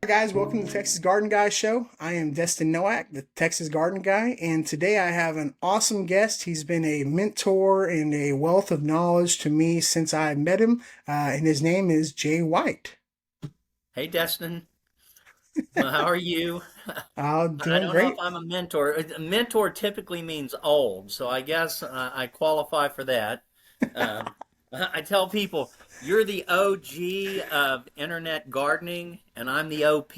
Hi guys, welcome to the Texas Garden Guy Show. I am Destin Nowak, the Texas Garden Guy, and today I have an awesome guest. He's been a mentor and a wealth of knowledge to me since I met him, and his name is Jay White. Hey, Destin. Well, how are you? I Doing don't know if great. I'm a mentor. A mentor typically means old, so I guess I qualify for that. Um, I tell people you're the OG of internet gardening, and I'm the OP.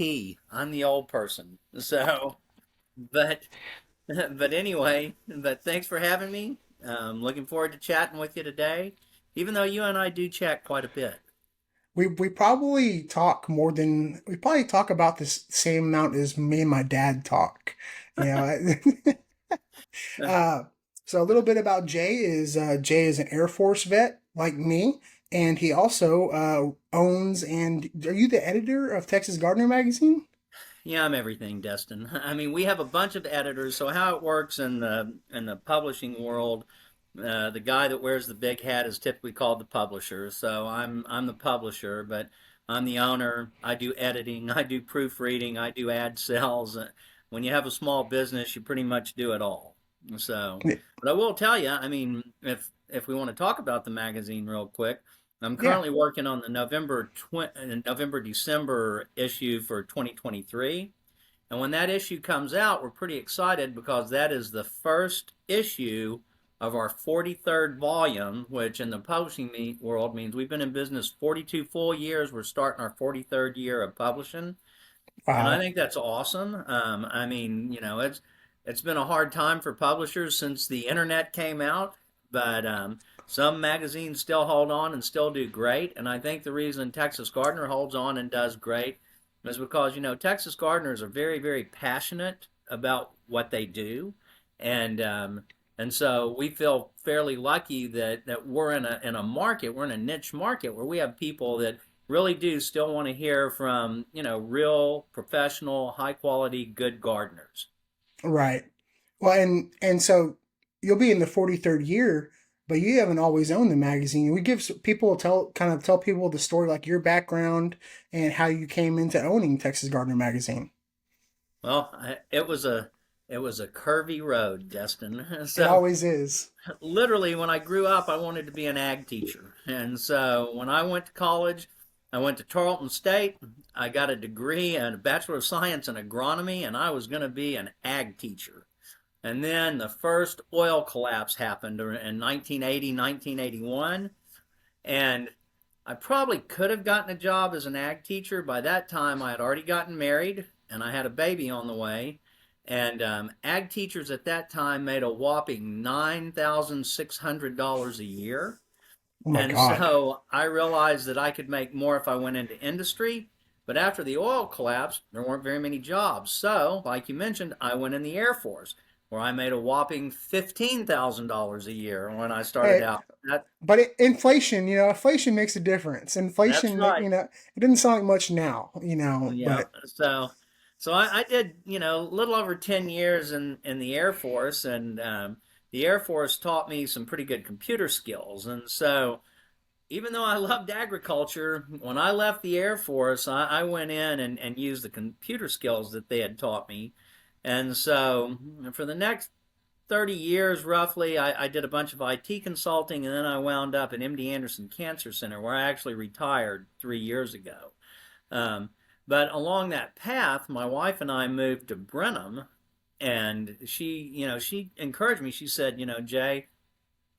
I'm the old person. So, but but anyway, but thanks for having me. Looking forward to chatting with you today, even though you and I do chat quite a bit. We probably talk about this same amount as me and my dad talk. You know, Uh, so a little bit about Jay is an Air Force vet like me, and he also owns and are you the editor of Texas Gardener magazine? Yeah, I'm everything, Destin. I mean, we have a bunch of editors, so how it works in the publishing world, the guy that wears the big hat is typically called the publisher. So I'm the publisher, but I'm the owner. I do editing, I do proofreading, I do ad sales. When you have a small business, you pretty much do it all. So, but I will tell you, I mean, if we want to talk about the magazine real quick, I'm Yeah. currently working on the November December issue for 2023. And when that issue comes out, we're pretty excited because that is the first issue of our 43rd volume, which in the publishing world means we've been in business 42 full years. We're starting our 43rd year of publishing. And I Wow. think that's awesome. I mean, it's been a hard time for publishers since the internet came out, but some magazines still hold on and still do great. And I think the reason Texas Gardener holds on and does great is because Texas gardeners are very, very passionate about what they do, and so we feel fairly lucky that we're in a market, we're in a niche market where we have people that really do still want to hear from, real professional, high quality, good gardeners. Right. Well, and so you'll be in the 43rd year, but you haven't always owned the magazine. We give people tell people the story like your background and how you came into owning Texas Gardener magazine. Well, it was a curvy road, Destin. It So always is. literally, when I grew up, I wanted to be an ag teacher, and so when I went to college, I went to Tarleton State. I got a degree and a Bachelor of Science in agronomy, and I was going to be an ag teacher. And then the first oil collapse happened in 1980, 1981. And I probably could have gotten a job as an ag teacher. By that time, I had already gotten married and I had a baby on the way. And ag teachers at that time made a whopping $9,600 a year. Oh my And God. so I realized that I could make more if I went into industry. But after the oil collapse, there weren't very many jobs. So, like you mentioned, I went in the Air Force, where I made a whopping $15,000 a year when I started Hey, out. but inflation, inflation makes a difference. That's Inflation, right. it doesn't sound like much now, Yeah. but So I did, a little over 10 years in the Air Force, and the Air Force taught me some pretty good computer skills. And so even though I loved agriculture, when I left the Air Force, I went in and used the computer skills that they had taught me. And so for the next 30 years, roughly, I did a bunch of IT consulting, and then I wound up at MD Anderson Cancer Center, where I actually retired 3 years ago. Um, but along that path, my wife and I moved to Brenham, and she encouraged me. She said, Jay,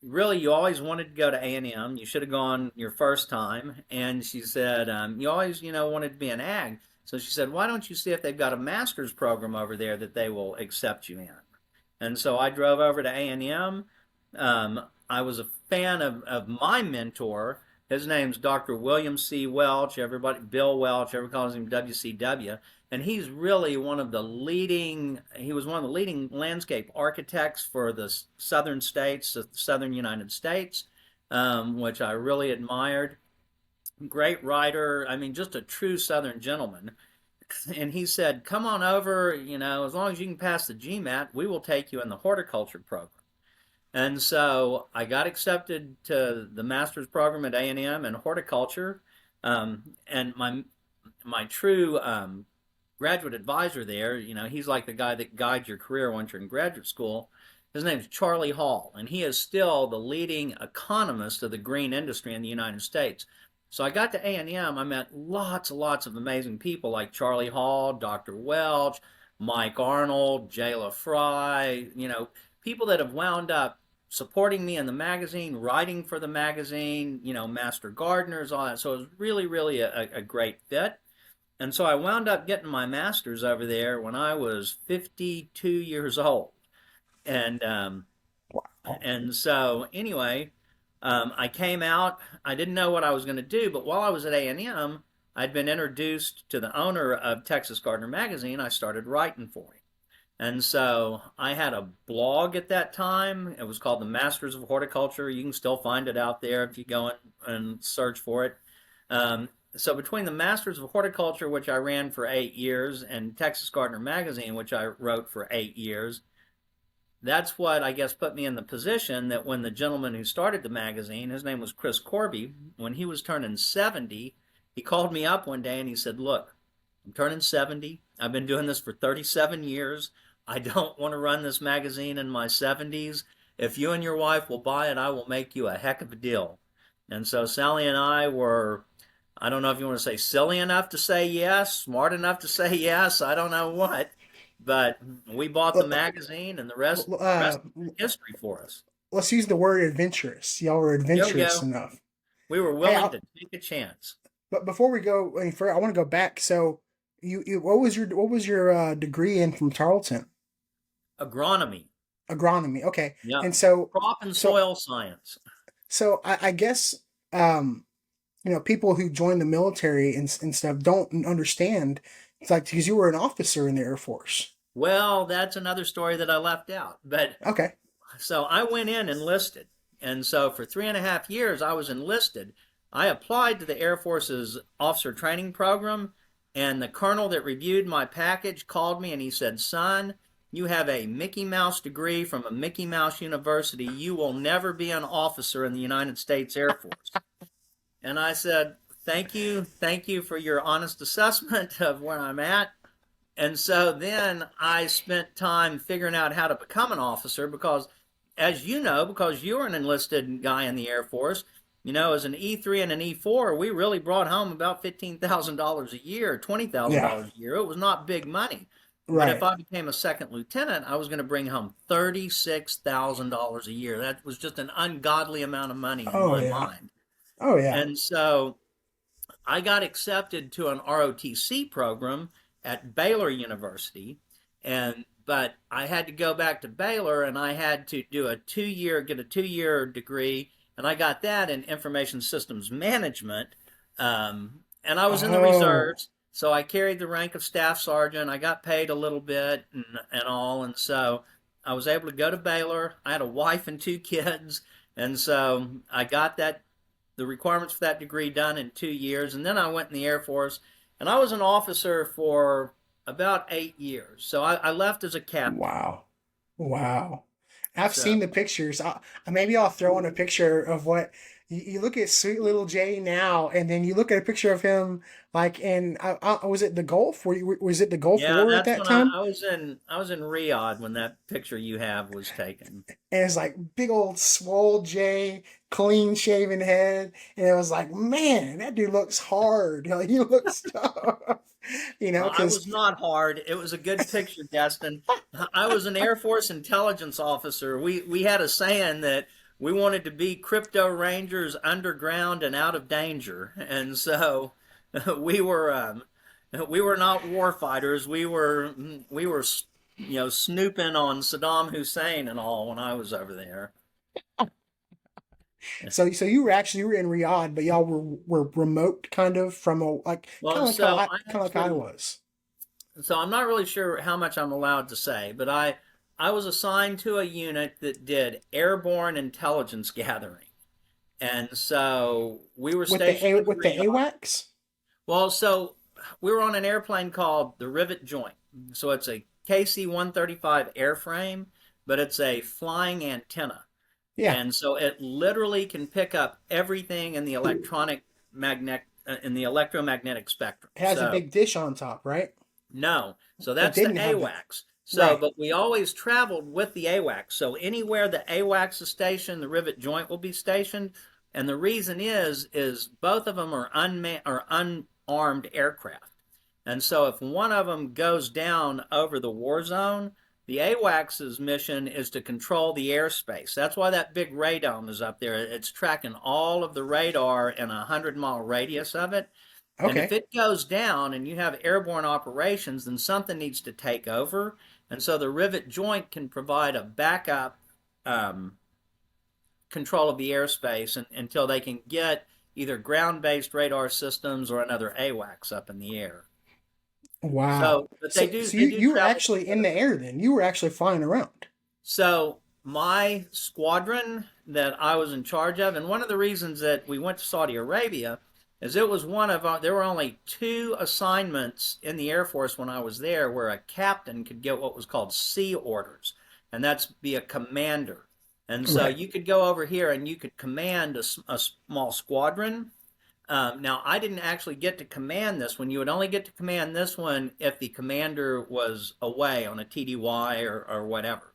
really, you always wanted to go to A&M. You should have gone your first time. And she said, you always, wanted to be an ag. So she said, why don't you see if they've got a master's program over there that they will accept you in? And so I drove over to A&M. I was a fan of my mentor. His name's Dr. William C. Welch. Everybody, Bill Welch, everybody calls him WCW. And he's really he was one of the leading landscape architects for the southern states, the southern United States, which I really admired. Great writer. I mean, just a true southern gentleman. And he said, come on over, as long as you can pass the GMAT, we will take you in the horticulture program. And so I got accepted to the master's program at A&M in horticulture. And my true graduate advisor there. He's like the guy that guides your career once you're in graduate school. His name's Charlie Hall, and he is still the leading economist of the green industry in the United States. So I got to A&M. I met lots and lots of amazing people like Charlie Hall, Dr. Welch, Mike Arnold, Jayla Fry, people that have wound up supporting me in the magazine, writing for the magazine, master gardeners, all that. So it was really, really a great fit. And so I wound up getting my master's over there when I was 52 years old. And Wow. and so anyway, I came out. I didn't know what I was going to do, but while I was at A&M, I'd been introduced to the owner of Texas Gardener magazine. I started writing for him. And so I had a blog at that time. It was called the Masters of Horticulture. You can still find it out there if you go and search for it. So between the Masters of Horticulture, which I ran for 8 years, and Texas Gardener magazine, which I wrote for 8 years, that's what I guess put me in the position that when the gentleman who started the magazine, his name was Chris Corby, when he was turning 70, he called me up one day and he said, "Look, I'm turning 70. I've been doing this for 37 years. I don't want to run this magazine in my 70s. If you and your wife will buy it, I will make you a heck of a deal." And so Sally and I were, I don't know if you want to say silly enough to say yes, smart enough to say yes, I don't know what, but we bought the magazine and the rest is history for us. Let's use the word adventurous. Y'all were Yo adventurous yo, enough. we were Hey, willing to take a chance. but before we go any further, I want to go back. So, what was your degree in from Tarleton? Agronomy, Agronomy. Okay, yeah, and so crop and so soil science. so I guess um, people who join the military and stuff don't understand. It's like because you were an officer in the Air Force. Well, that's another story that I left out. But Okay. so I went in enlisted. And so for 3.5 years, I was enlisted. I applied to the Air Force's officer training program, and the colonel that reviewed my package called me and he said, "Son, you have a Mickey Mouse degree from a Mickey Mouse university. You will never be an officer in the United States Air Force." And I said, thank you for your honest assessment of where I'm at. And so then I spent time figuring out how to become an officer because, as you know, because you were an enlisted guy in the Air Force, as an E3 and an E4, we really brought home about $15,000 a year, Yeah. $20,000 a year. It was not big money. But if Right. I became a second lieutenant, I was going to bring home $36,000 a year. That was just an ungodly amount of money in Oh my yeah. mind. Oh yeah. And so I got accepted to an ROTC program at Baylor University, and but I had to go back to Baylor and I had to do get a 2 year degree, and I got that in information systems management. And I was in the Oh. reserves, so I carried the rank of staff sergeant. I got paid a little bit and all, and so I was able to go to Baylor. I had a wife and 2 kids, and so I got the requirements for that degree done in 2 years. And then I went in the Air Force, and I was an officer for about 8 years. So I left as a captain. Wow. Wow. I've So seen the pictures. Maybe I'll throw in a picture of what you look at sweet little Jay now, and then you look at a picture of him like in was it the Gulf? Was it the Gulf yeah, War at that's that when time? I was in Riyadh when that picture you have was taken. And it's like big old swole Jay, clean shaven head, and it was like, man, that dude looks hard. Like, he looks tough, I because was not hard. It was a good picture, Destin. I was an Air Force intelligence officer. We had a saying that we wanted to be crypto rangers underground and out of danger, and so we were we were not war fighters. We were snooping on Saddam Hussein and all when I was over there. so you were in Riyadh, but y'all were remote kind of from a like Well, so I kind of like I actually was. so I'm not really sure how much I'm allowed to say, but I was assigned to a unit that did airborne intelligence gathering. And so we were stationed in With the Riyadh. AWACS? Well, so we were on an airplane called the Rivet Joint. So it's a KC-135 airframe, but it's a flying antenna. Yeah. And so it literally can pick up everything in the electromagnetic spectrum. It has a So big dish on top, right? No. So It that's the didn't have the AWACS. So, right. but we always traveled with the AWACS. So anywhere the AWACS is stationed, the Rivet Joint will be stationed. And the reason is both of them are unmanned or unarmed aircraft. And so if one of them goes down over the war zone, the AWACS's mission is to control the airspace. That's why that big radome is up there. It's tracking all of the radar in a 100-mile radius of it. And if Okay. it goes down and you have airborne operations, then something needs to take over. And so the Rivet Joint can provide a backup um, control of the airspace until they can get either ground based radar systems or another AWACS up in the air. Wow. So, but So they do you were travel actually in together. the air then. You were actually flying around. So my squadron that I was in charge of, and one of the reasons that we went to Saudi Arabia is it was one of there were only two assignments in the Air Force when I was there where a captain could get what was called C orders, and that's be a commander. And so Right. you could go over here and you could command a small squadron. Now, I didn't actually get to command this one. You would only get to command this one if the commander was away on a TDY or whatever.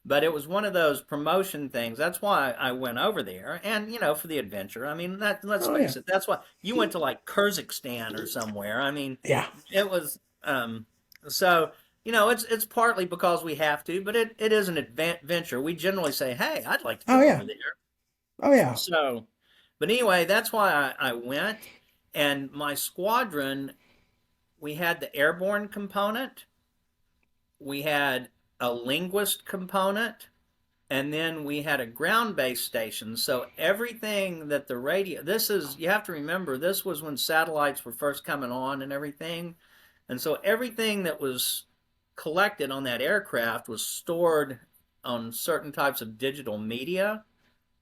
But it was one of those promotion things. That's why I went over there, and for the adventure. I mean, let's Oh yeah. face it. That's why you went to like Kyrgyzstan or somewhere. I mean, Yeah. it was so. It's partly because we have to, but it is an adventure. We generally say, "Hey, I'd like to Oh go yeah. over there." Oh yeah. So, but anyway, that's why I went, and my squadron. We had the airborne component. We had a linguist component, and then we had a ground-based station. So everything that the radio, this is, you have to remember, this was when satellites were first coming on and everything. And so everything that was collected on that aircraft was stored on certain types of digital media.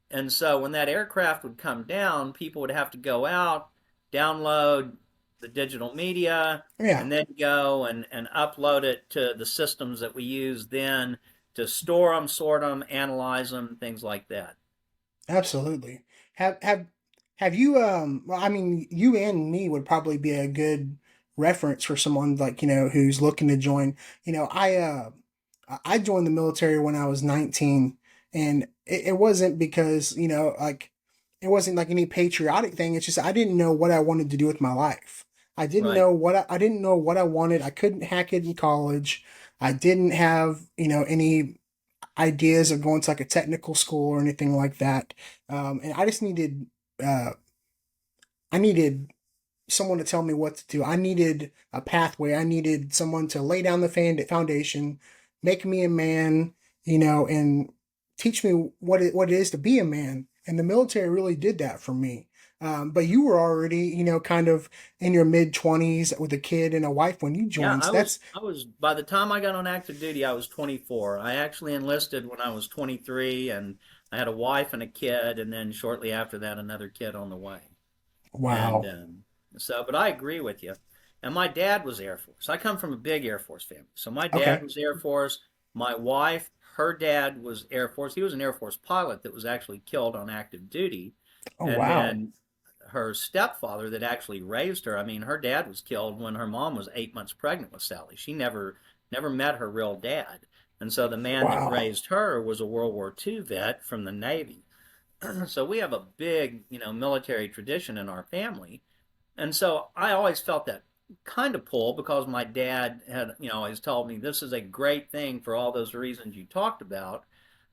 And so when that aircraft would come down, people would have to go out, download the digital media, Yeah. and then go and upload it to the systems that we use then to store them, sort them, analyze them, things like that. Absolutely. Have you well, I mean, you and me would probably be a good reference for someone like, who's looking to join. I joined the military when I was 19, and it wasn't because, like it wasn't like any patriotic thing. It's just I didn't know what I wanted to do with my life. Right. I didn't know what I wanted. I couldn't hack it in college. I didn't have, any ideas of going to like a technical school or anything like that. And I just uh, needed someone to tell me what to do. I needed a pathway. I needed someone to lay down the foundation, make me a man, and teach me what it is to be a man. And the military really did that for me. But you were already, kind of in your mid 20s with a kid and a wife when you Yeah, joined. I So was that's I was by the time I got on active duty, I was 24. I actually enlisted when I was 23, and I had a wife and a kid, and then shortly after that, another kid on the way. And wow. but I agree with you. And my dad was Air Force. I come from a big Air Force family. So my dad Okay. was Air Force. My wife, her dad was Air Force. He was an Air Force pilot that was actually killed on active duty. Oh And wow. then her stepfather that actually raised her, I mean, her dad was killed when her mom was 8 months pregnant with Sally. She never met her real dad. And so the man that Wow. raised her was a World War II vet from the Navy. So we have a big, military tradition in our family. And so I always felt that kind of pull because my dad had, always told me this is a great thing for all those reasons you talked about.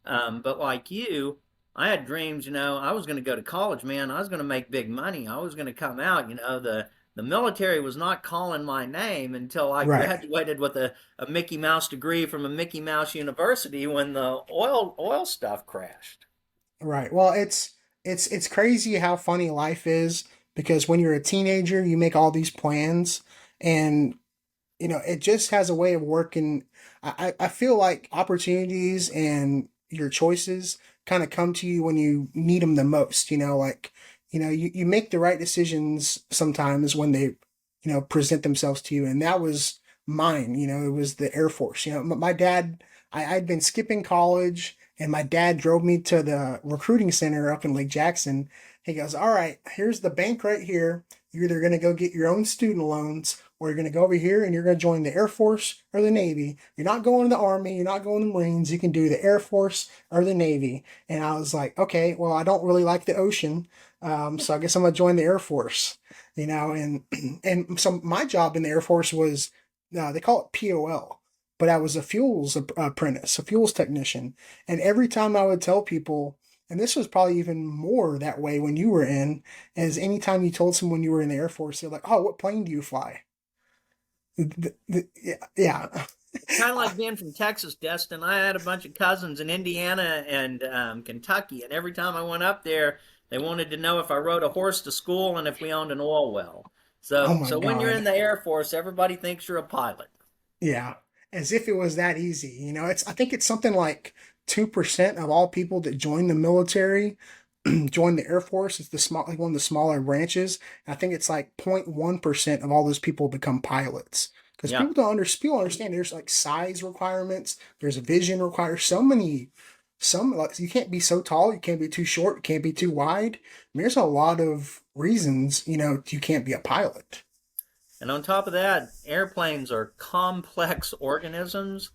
But like you, I had dreams, I was going to go to college, man. I was going to make big money. I was going to come out, the military was not calling my name until I Right. graduated with a Mickey Mouse degree from a Mickey Mouse university when the oil stuff crashed. Right. Well, it's crazy how funny life is because when you're a teenager, you make all these plans and it just has a way of working. I feel like opportunities and your choices kind of come to you when you need them the most, like, you make the right decisions sometimes when they, present themselves to you. And that was mine, it was the Air Force. My dad, I'd been skipping college and my dad drove me to the recruiting center up in Lake Jackson. He goes, all right, here's the bank right here. You're either going to go get your own student loans, or you're going to go over here and you're going to join the Air Force or the Navy. You're not going to the Army, you're not going to the Marines. You can do the Air Force or the Navy. And I was like, okay, well, I don't really like the ocean, so I guess I'm going to join the Air Force. And and so my job in the Air Force was they call it POL, but I was a fuels apprentice, a fuels technician. And every time I would tell people, and this was probably even more that way when you were in, as anytime you told someone you were in the Air Force, they're like, "Oh, what plane do you fly?" Yeah, yeah. It's kind of like being from Texas, Destin. I had a bunch of cousins in Indiana and Kentucky, and every time I went up there, they wanted to know if I rode a horse to school and if we owned an oil well. Oh So, my so when you're in God. the Air Force, everybody thinks you're a pilot. Yeah, as if it was that easy. I think it's something like 2% of all people that join the military join the Air Force. It's the small, like one of the smaller branches. I think it's like 0.1% of all those people become pilots. Because Yeah. people understand there's like size requirements, there's a vision requires so many, some like you can't be so tall, you can't be too short, you can't be too wide. I mean, there's a lot of reasons, you can't be a pilot. And on top of that, airplanes are complex organisms.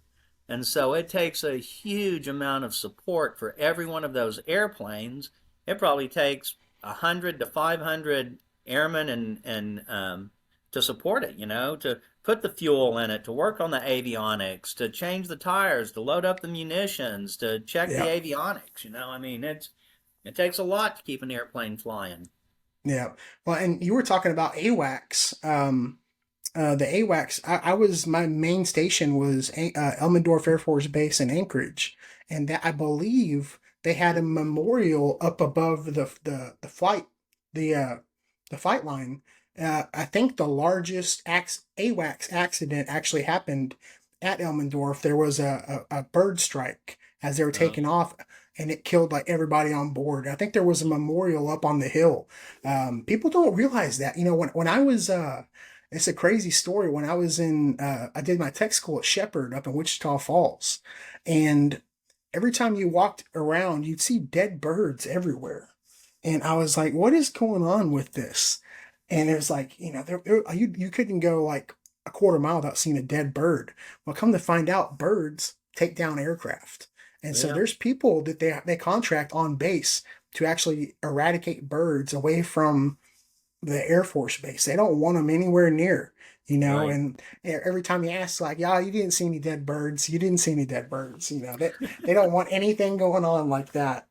And so it takes a huge amount of support for every one of those airplanes. It probably takes 100 to 500 airmen and to support it, to put the fuel in it, to work on the avionics, to change the tires, to load up the munitions, to check the Yeah. avionics. I mean, it takes a lot to keep an airplane flying. Yeah. Well, and you were talking about AWACS. The AWACS, my main station was Elmendorf Air Force Base in Anchorage. And that I believe they had a memorial up above the flight, the, uh, the flight line. I think the largest AWACS accident actually happened at Elmendorf. There was a bird strike as they were Uh, taking off, and it killed like everybody on board. I think there was a memorial up on the hill. People don't realize that. When I was it's a crazy story. When I was I did my tech school at Shepherd up in Wichita Falls, and every time you walked around, you'd see dead birds everywhere. And I was like, what is going on with this? And it was like, you couldn't go like a quarter mile without seeing a dead bird. Well, come to find out, birds take down aircraft. And so yeah, there's people that they contract on base to actually eradicate birds away from the Air Force base. They don't want them anywhere near, right. and every time you ask, like, yeah, you didn't see any dead birds. You didn't see any dead birds. They don't want anything going on like that.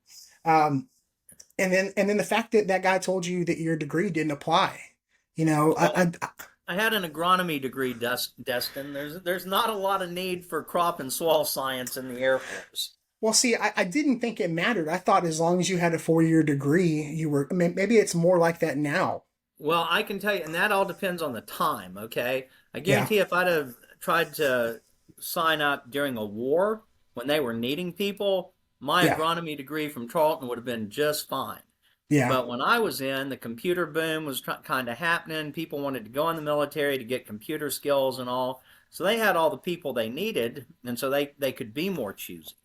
And then the fact that that guy told you that your degree didn't apply, Well, I had an agronomy degree, Destin. There's not a lot of need for crop and soil science in the Air Force. well, see, I didn't think it mattered. I thought as long as you had a 4-year degree, you were, I mean, maybe it's more like that now. Well, I can tell you, and that all depends on the time, okay? I Yeah. guarantee if I'd have tried to sign up during a war when they were needing people, my Yeah. agronomy degree from Charlton would have been just fine. Yeah. But when I was in, the computer boom was kind of happening. People wanted to go in the military to get computer skills and all. So they had all the people they needed, and so they could be more choosy.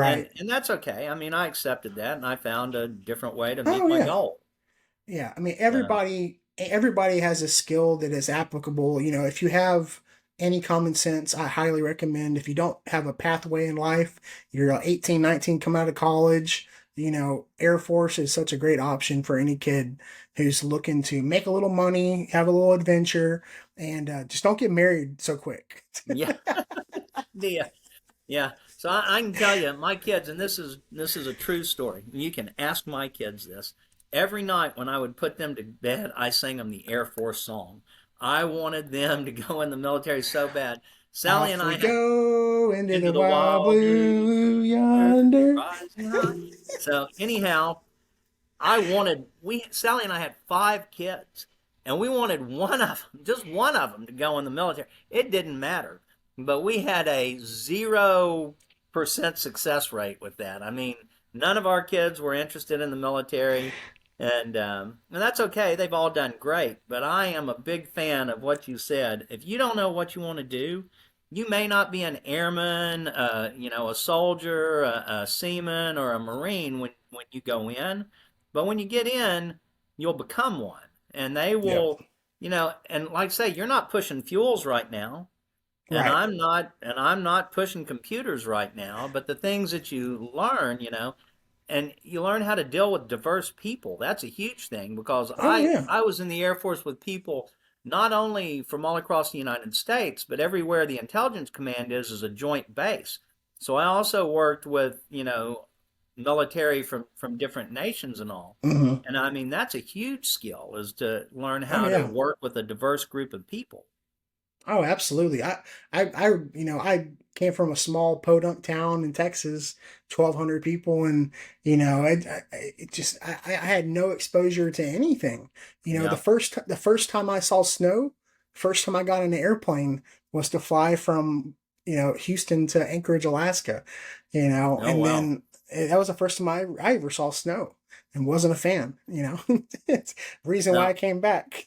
And Right. and that's okay. I mean, I accepted that, and I found a different way to Oh, meet my yeah. goal. Yeah, I mean Uh, everybody has a skill that is applicable. If you have any common sense, I highly recommend. If you don't have a pathway in life, you're 18, 19, come out of college, Air Force is such a great option for any kid who's looking to make a little money, have a little adventure, and just don't get married so quick. yeah, yeah, yeah. So I can tell you, my kids, and this is a true story. You can ask my kids this. Every night when I would put them to bed, I sang them the Air Force song. I wanted them to go in the military so bad. Sally and Off I we had go into into the the wild wild blue, blue earth yonder. rising high. So anyhow, I wanted we Sally and I had 5 kids, and we wanted one of them, just one of them, to go in the military. It didn't matter, but we had a 0% success rate with that. I mean, none of our kids were interested in the military, and that's okay. They've all done great, but I am a big fan of what you said. If you don't know what you want to do, you may not be an airman, a soldier, a seaman, or a marine when you go in, but when you get in, you'll become one. and they Yep. will, and like I say, you're not pushing fuels right now, and Right. I'm not pushing computers right now, but the things that you learn, and you learn how to deal with diverse people. That's a huge thing because Oh I yeah. I was in the Air Force with people not only from all across the United States, but everywhere the intelligence command is a joint base. So I also worked with, military from different nations and all. Hmm. And I mean that's a huge skill is to learn Oh how to yeah. work with a diverse group of people. Oh, absolutely. I came from a small podunk town in Texas, 1,200 people, and I had no exposure to anything. Yeah. The first time I saw snow, first time I got in an airplane was to fly from Houston to Anchorage, Alaska, Oh and wow. then that was the first time I ever saw snow and wasn't a fan. It's the reason why I No, came back.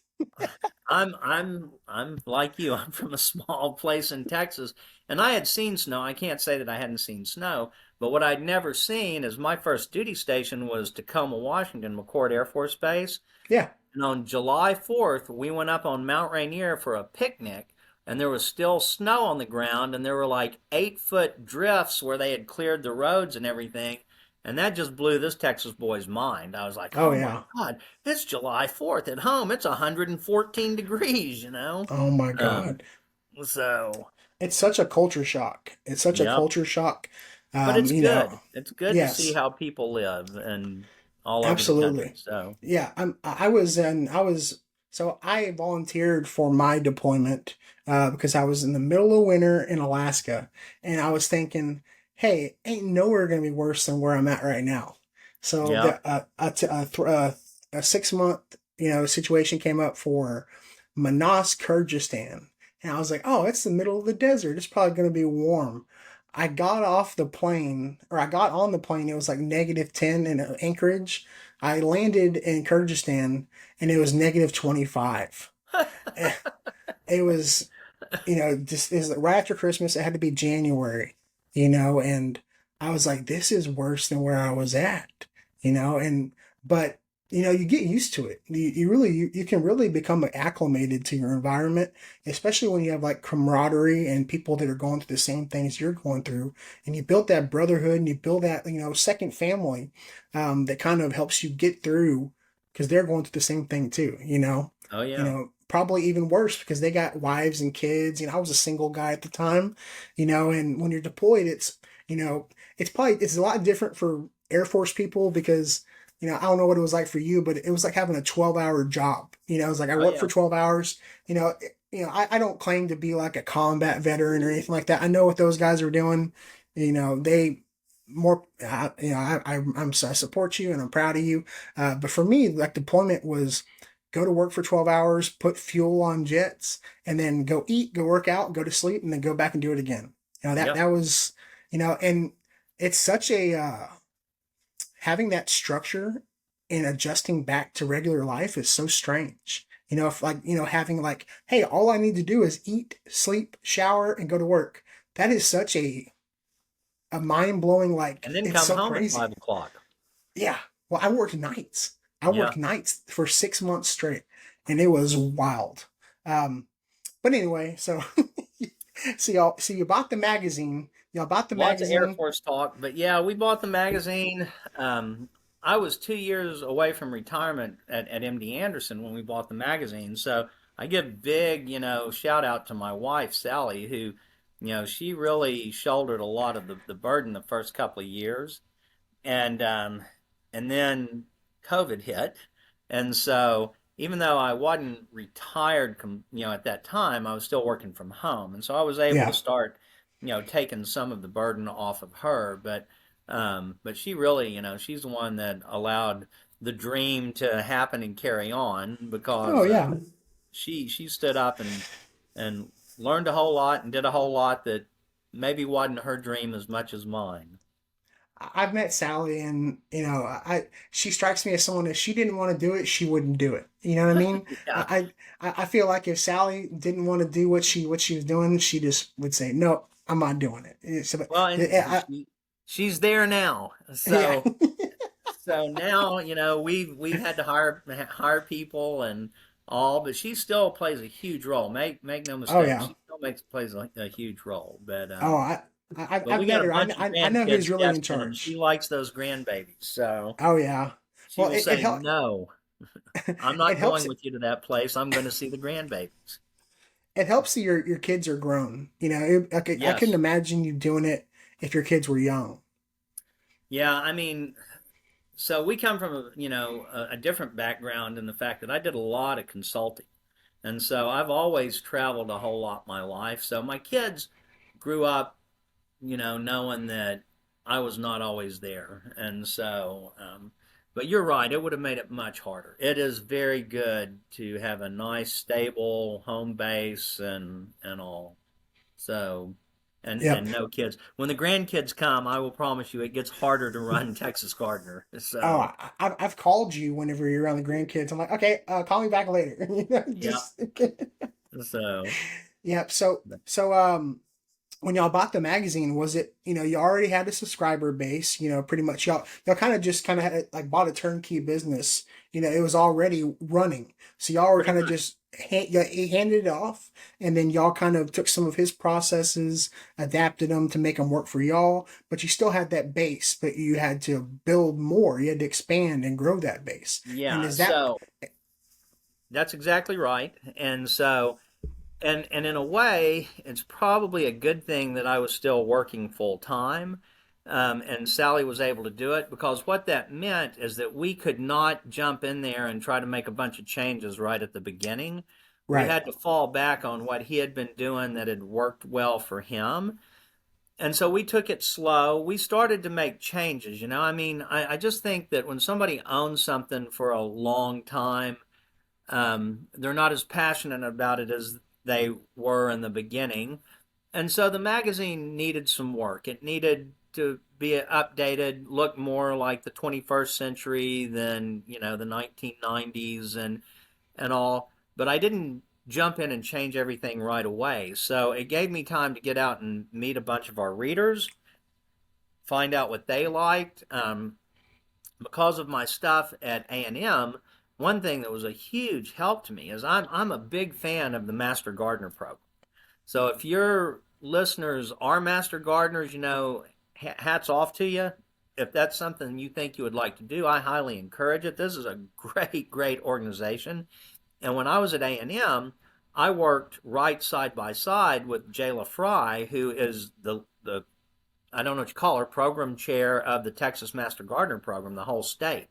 I'm like you. I'm from a small place in Texas, and I had seen snow. I can't say that I hadn't seen snow, but what I'd never seen is my first duty station was Tacoma, Washington, McCord Air Force Base. Yeah. And on July 4th, we went up on Mount Rainier for a picnic, and there was still snow on the ground, and there were like 8-foot drifts where they had cleared the roads and everything. And that just blew this Texas boy's mind. I was like, Oh oh my yeah. God, it's July 4th at home. It's 114 degrees, Oh my Um, God. so, It's such a culture shock. It's such a yep. culture shock. But it's You know, good. It's good to see yes, how people live and all over the country. absolutely. So, Yeah, I was, so I volunteered for my deployment because I was in the middle of winter in Alaska and I was thinking, hey, ain't nowhere going to be worse than where I'm at right now. So yeah. a 6 month, situation came up for Manas, Kyrgyzstan. And I was like, oh, it's the middle of the desert. It's probably going to be warm. I got off the plane, or I got on the plane. It was like -10 in Anchorage. I landed in Kyrgyzstan, and it was -25. It was, just is right after Christmas. It had to be January, and I was like, this is worse than where I was at, and but you get used to it. You can really become acclimated to your environment, especially when you have like camaraderie and people that are going through the same things you're going through, and you build that brotherhood and you build that second family, that kind of helps you get through because they're going through the same thing too. Oh, yeah. Probably even worse because they got wives and kids. I was a single guy at the time, and when you're deployed, it's a lot different for Air Force people because, I don't know what it was like for you, but it was like having a 12-hour job. It was like I Oh, worked for yeah. 12 hours. I don't claim to be like a combat veteran or anything like that. I know what those guys are doing. They more, I support you and I'm proud of you. But for me, like deployment was go to work for 12 hours, put fuel on jets, and then go eat, go work out, go to sleep, and then go back and do it again. That Yep. was, and it's such a, having that structure and adjusting back to regular life is so strange. If like, having like, hey, all I need to do is eat, sleep, shower, and go to work. That is such a mind blowing, And like, then it's come so home at crazy. 5 o'clock. Yeah. Well, I worked nights. I Yeah. worked nights for 6 months straight, and it was wild. Um, but anyway, so so you bought the magazine. Y'all bought the Lots of Air magazine. Force talk, but yeah, we bought the magazine. I was 2 years away from retirement at MD Anderson when we bought the magazine, so I give big, shout out to my wife Sally, who, she really shouldered a lot of the burden the first couple of years, and um, and then COVID hit, and so even though I wasn't retired, at that time, I was still working from home, and so I was able to Yeah. start, taking some of the burden off of her. But she really, she's the one that allowed the dream to happen and carry on Oh because yeah. she stood up and learned a whole lot and did a whole lot that maybe wasn't her dream as much as mine. I've met Sally, and she strikes me as someone that she didn't want to do it, she wouldn't do it. You know what I mean? Yeah. I feel like if Sally didn't want to do what she was doing, she just would say, "No, I'm not doing it." Well, and I, she's there now. yeah. So So now, we've had to hire people and all, but she still plays a huge role. Make no Oh mistake, yeah. she still makes plays a huge role. But Oh, um, I but I've we got met a her. bunch of I know who's grandkids, really in Justin, and she charge. likes those grandbabies. So Oh yeah. she Well, will it say, helps. "No, I'm It not helps. going with you to that place. I'm going to see the grandbabies." It helps that your kids are grown. I couldn't Yes. imagine you doing it if your kids were young. Yeah, so we come from a different background in the fact that I did a lot of consulting. And so I've always traveled a whole lot my life. So my kids grew up, knowing that I was not always there. And so, but you're right, it would have made it much harder. It is very good to have a nice, stable home base and all. So, Yep. and no kids. When the grandkids come, I will promise you, it gets harder to run Texas Gardener. Oh, So, I've called you whenever you're around the grandkids. I'm like, okay, call me back later. yeah. Just So, yep. So when y'all bought the magazine, was it, you already had a subscriber base, pretty much y'all kind of had like bought a turnkey business, it was already running. So y'all were pretty kind of much. just he handed it off, and then y'all kind of took some of his processes, adapted them to make them work for y'all, but you still had that base, but you had to build more. You had to expand and grow that base. And Yeah. is that So, that's exactly right. And so, and in a way, it's probably a good thing that I was still working full time, and Sally was able to do it, because what that meant is that we could not jump in there and try to make a bunch of changes right at the beginning. We right? had to fall back on what he had been doing that had worked well for him. And so we took it slow. We started to make changes. I just think that when somebody owns something for a long time, they're not as passionate about it as they were in the beginning. And so the magazine needed some work. It needed to be updated, look more like the 21st century than, the 1990s and all. But I didn't jump in and change everything right away. So it gave me time to get out and meet a bunch of our readers, find out what they liked. Because of my stuff at A&M, one thing that was a huge help to me is I'm a big fan of the Master Gardener program. So if your listeners are Master Gardeners, hats off to you. If that's something you think you would like to do, I highly encourage it. This is a great, great organization. And when I was at A&M, I worked right side by side with Jayla Fry, who is the I don't know what you call her, program chair of the Texas Master Gardener program, the whole state.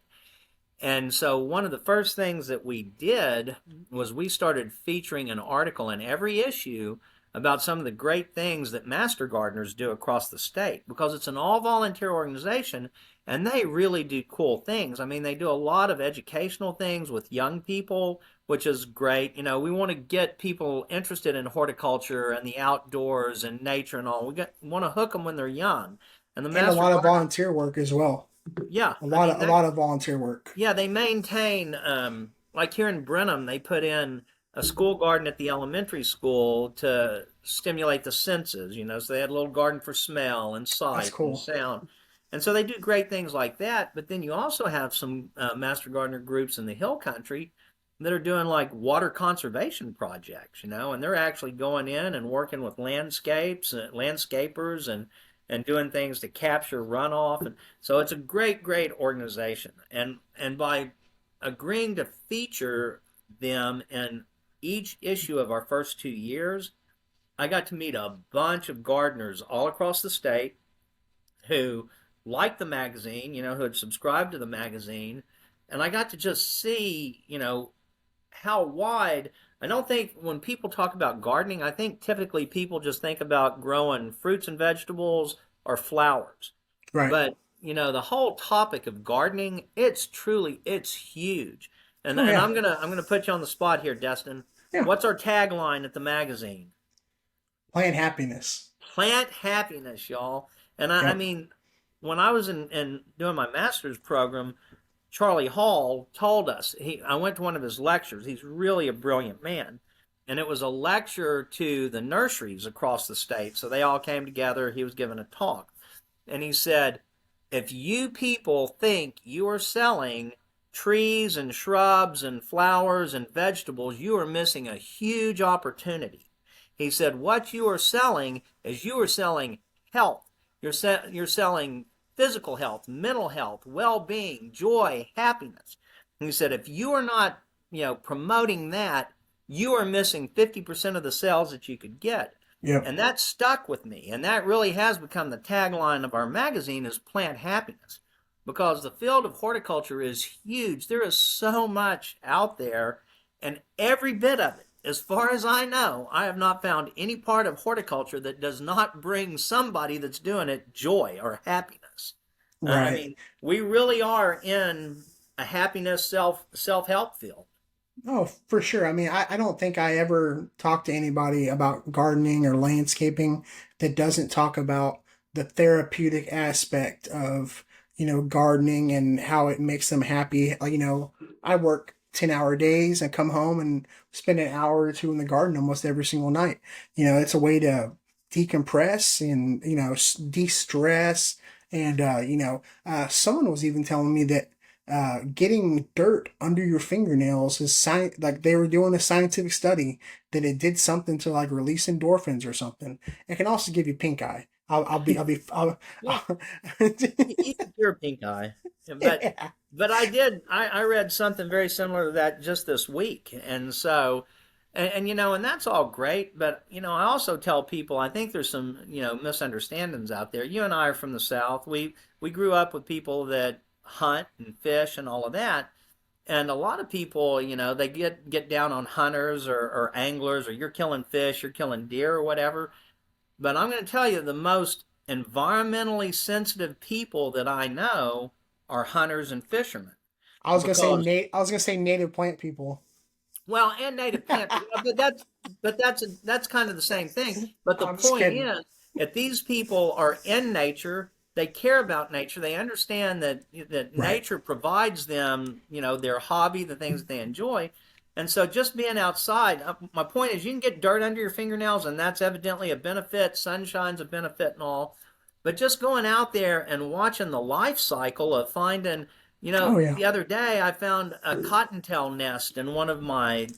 And so one of the first things that we did was we started featuring an article in every issue about some of the great things that master gardeners do across the state, because it's an all volunteer organization and they really do cool things. I mean, they do a lot of educational things with young people, which is great. We want to get people interested in horticulture and the outdoors and nature and all. Want to hook them when they're young. And the And a master lot of gardener, volunteer work as well. yeah, A lot of volunteer work. yeah, they maintain, like here in Brenham, they put in a school garden at the elementary school to stimulate the senses, so they had a little garden for smell and That's sight and cool. sound. And so they do great things like that. But then you also have some master gardener groups in the hill country that are doing like water conservation projects, and they're actually going in and working with landscapers and doing things to capture runoff. And so it's a great, great organization. And by agreeing to feature them in each issue of our first 2 years, I got to meet a bunch of gardeners all across the state who liked the magazine, who had subscribed to the magazine. And I got to just see, how wide. I don't think when people talk about gardening, I think typically people just think about growing fruits and vegetables or flowers. Right. But, the whole topic of gardening, it's huge. And Oh and yeah. I'm gonna put you on the spot here, Destin. Yeah. What's our tagline at the magazine? Plant happiness. Plant happiness, y'all. And I Yep. mean, when I was in doing my master's program, Charlie Hall told us, I went to one of his lectures. He's really a brilliant man. And it was a lecture to the nurseries across the state. So they all came together. He was giving a talk. And he said, if you people think you are selling trees and shrubs and flowers and vegetables, you are missing a huge opportunity. He said, what you are selling is you are selling health. You're selling physical health, mental health, well-being, joy, happiness. And he said, if you are not, promoting that, you are missing 50% of the sales that you could get. Yep. And that stuck with me. And that really has become the tagline of our magazine is plant happiness. Because the field of horticulture is huge. There is so much out there, and every bit of it, as far as I know, I have not found any part of horticulture that does not bring somebody that's doing it joy or happiness. I Right. mean, we really are in a happiness self help field. Oh, for sure. I mean, I don't think I ever talk to anybody about gardening or landscaping that doesn't talk about the therapeutic aspect of, gardening and how it makes them happy. Like, I work 10-hour days and come home and spend an hour or two in the garden almost every single night. It's a way to decompress and, de-stress. And, someone was even telling me that getting dirt under your fingernails is like they were doing a scientific study that it did something to like release endorphins or something. It can also give you pink eye. Well, I'll you can cure pink eye, but yeah. I read something very similar to that just this week, and so and that's all great, but I also tell people I think there's some misunderstandings out there. You and I are from the South. We grew up with people that hunt and fish and all of that. And a lot of people, they get down on hunters or anglers, or you're killing fish, you're killing deer or whatever. But I'm going to tell you, the most environmentally sensitive people that I know are hunters and fishermen. Because, I was gonna say native plant people. well, and native plant, but that's kind of the same thing. But the I'm just point kidding. is, if these people are in nature, they care about nature. They understand that Right. nature provides them, their hobby, the things that they enjoy. And so, just being outside, my point is, you can get dirt under your fingernails, and that's evidently a benefit. Sunshine's a benefit and all. But just going out there and watching the life cycle of finding, Oh yeah. the other day I found a cottontail nest in one of my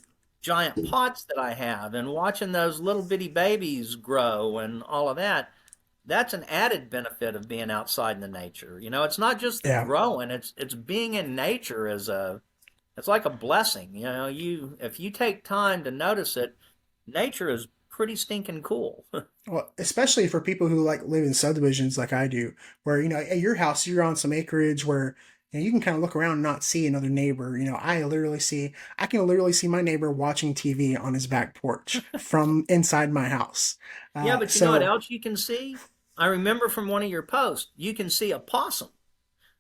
giant pots that I have, and watching those little bitty babies grow and all of that. That's an added benefit of being outside in the nature. It's not just the Yeah. growing; it's being in nature as a it's like a blessing. You if you take time to notice it, nature is pretty stinking cool. Well, especially for people who like live in subdivisions like I do, where at your house you're on some acreage where you can kind of look around and not see another neighbor. I can literally see my neighbor watching TV on his back porch from inside my house. Yeah, but you know what So else you can see? I remember from one of your posts, you can see a possum.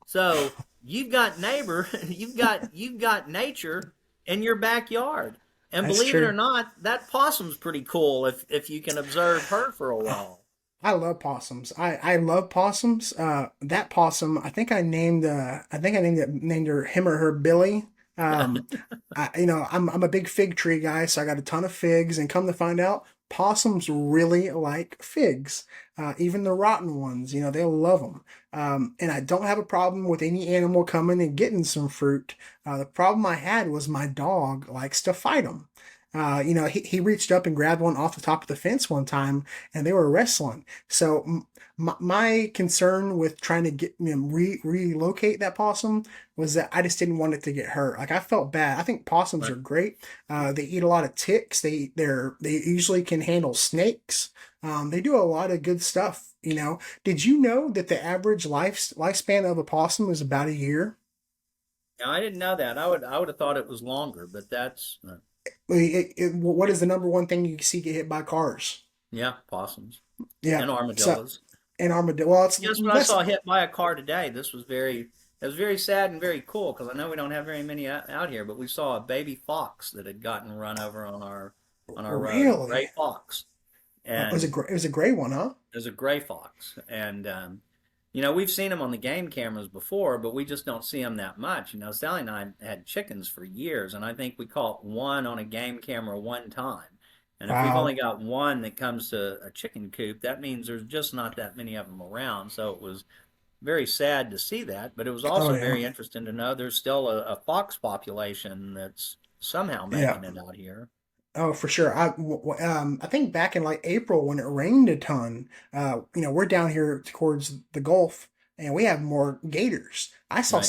So you've got neighbor, you've got nature in your backyard. And that's believe it or true. not, that possum's pretty cool if you can observe her for a while. I love possums. I love possums. That possum, I think I named her him or her Billy. Um, I'm a big fig tree guy, so I got a ton of figs. And come to find out, possums really like figs, even the rotten ones. They love them. And I don't have a problem with any animal coming and getting some fruit. The problem I had was my dog likes to fight them. He reached up and grabbed one off the top of the fence one time, and they were wrestling. So my concern with trying to get relocate that possum was that I just didn't want it to get hurt. Like I felt bad. I think possums Right. are great. They eat a lot of ticks. They usually can handle snakes. They do a lot of good stuff. Did you know that the average lifespan of a possum is about a year? Now, I didn't know that. I would have thought it was longer, but that's What is the number one thing you see get hit by cars? yeah, possums Yeah. and So armadillos. an armadillo. Well, it's Guess what I less. saw hit by a car today? It was very sad and very cool because I know we don't have very many out here, but we saw a baby fox that had gotten run over on our road, a gray Really? fox, It and was a gray one, huh? there's a gray fox, and we've seen them on the game cameras before, but we just don't see them that much. Sally and I had chickens for years, and I think we caught one on a game camera one time. And if we've only Wow. got one that comes to a chicken coop, that means there's just not that many of them around. So very sad to see that, but it was Oh also yeah, very interesting to know there's still a fox population that's somehow yeah. making it out here. Oh, for sure. I think back in like April when it rained a ton, we're down here towards the Gulf and we have more gators. I saw Right.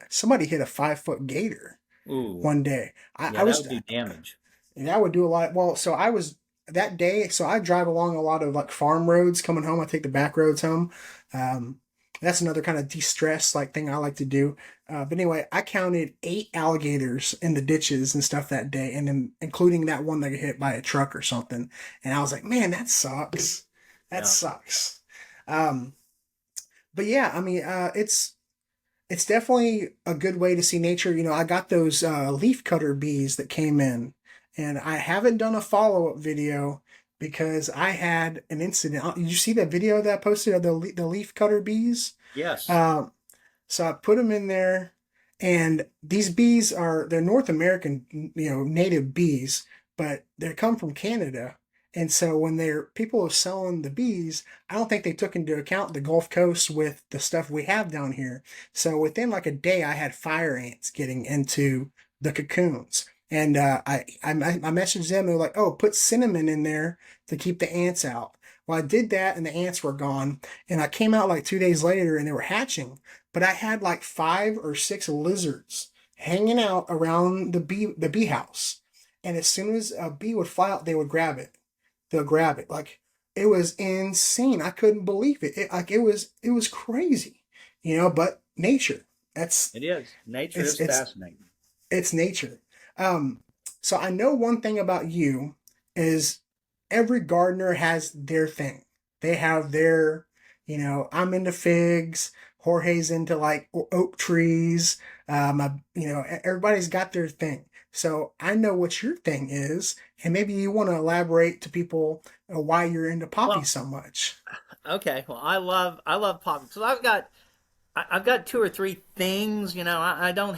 somebody hit a 5 foot gator Ooh, one day. I yeah, that was would do damage. that would do a lot. Well, so I was that day. So I drive along a lot of like farm roads coming home. I take the back roads home. Um, that's another kind of de-stress like thing I like to do. But anyway, I counted 8 alligators in the ditches and stuff that day, and then including that one that got hit by a truck or something. And I was like, man, that sucks. That Yeah. sucks. Um, but yeah, I mean, it's definitely a good way to see nature. I got those leaf cutter bees that came in, and I haven't done a follow up video because I had an incident. Did you see that video that I posted of the leaf cutter bees? Yes. Um, so I put them in there, and these bees they're North American, native bees, but they come from Canada. And so when people are selling the bees, I don't think they took into account the Gulf Coast with the stuff we have down here. So within like a day, I had fire ants getting into the cocoons. And I messaged them. They're like, "Oh, put cinnamon in there to keep the ants out." Well, I did that, and the ants were gone. And I came out like 2 days later, and they were hatching. But I had like 5 or 6 lizards hanging out around the bee house. And as soon as a bee would fly out, they would grab it. They'll grab it. Like it was insane. I couldn't believe it. It was crazy. But nature. That's It is. Nature it's is it's fascinating. it's nature. Um, so I know one thing about you is every gardener has their thing. They have I'm into figs. Jorge's into like oak trees. Everybody's got their thing. So I know what your thing is, and maybe you want to elaborate to people why you're into poppy Well, so much. okay. Well, I love poppies. So I've got two or three things. I don't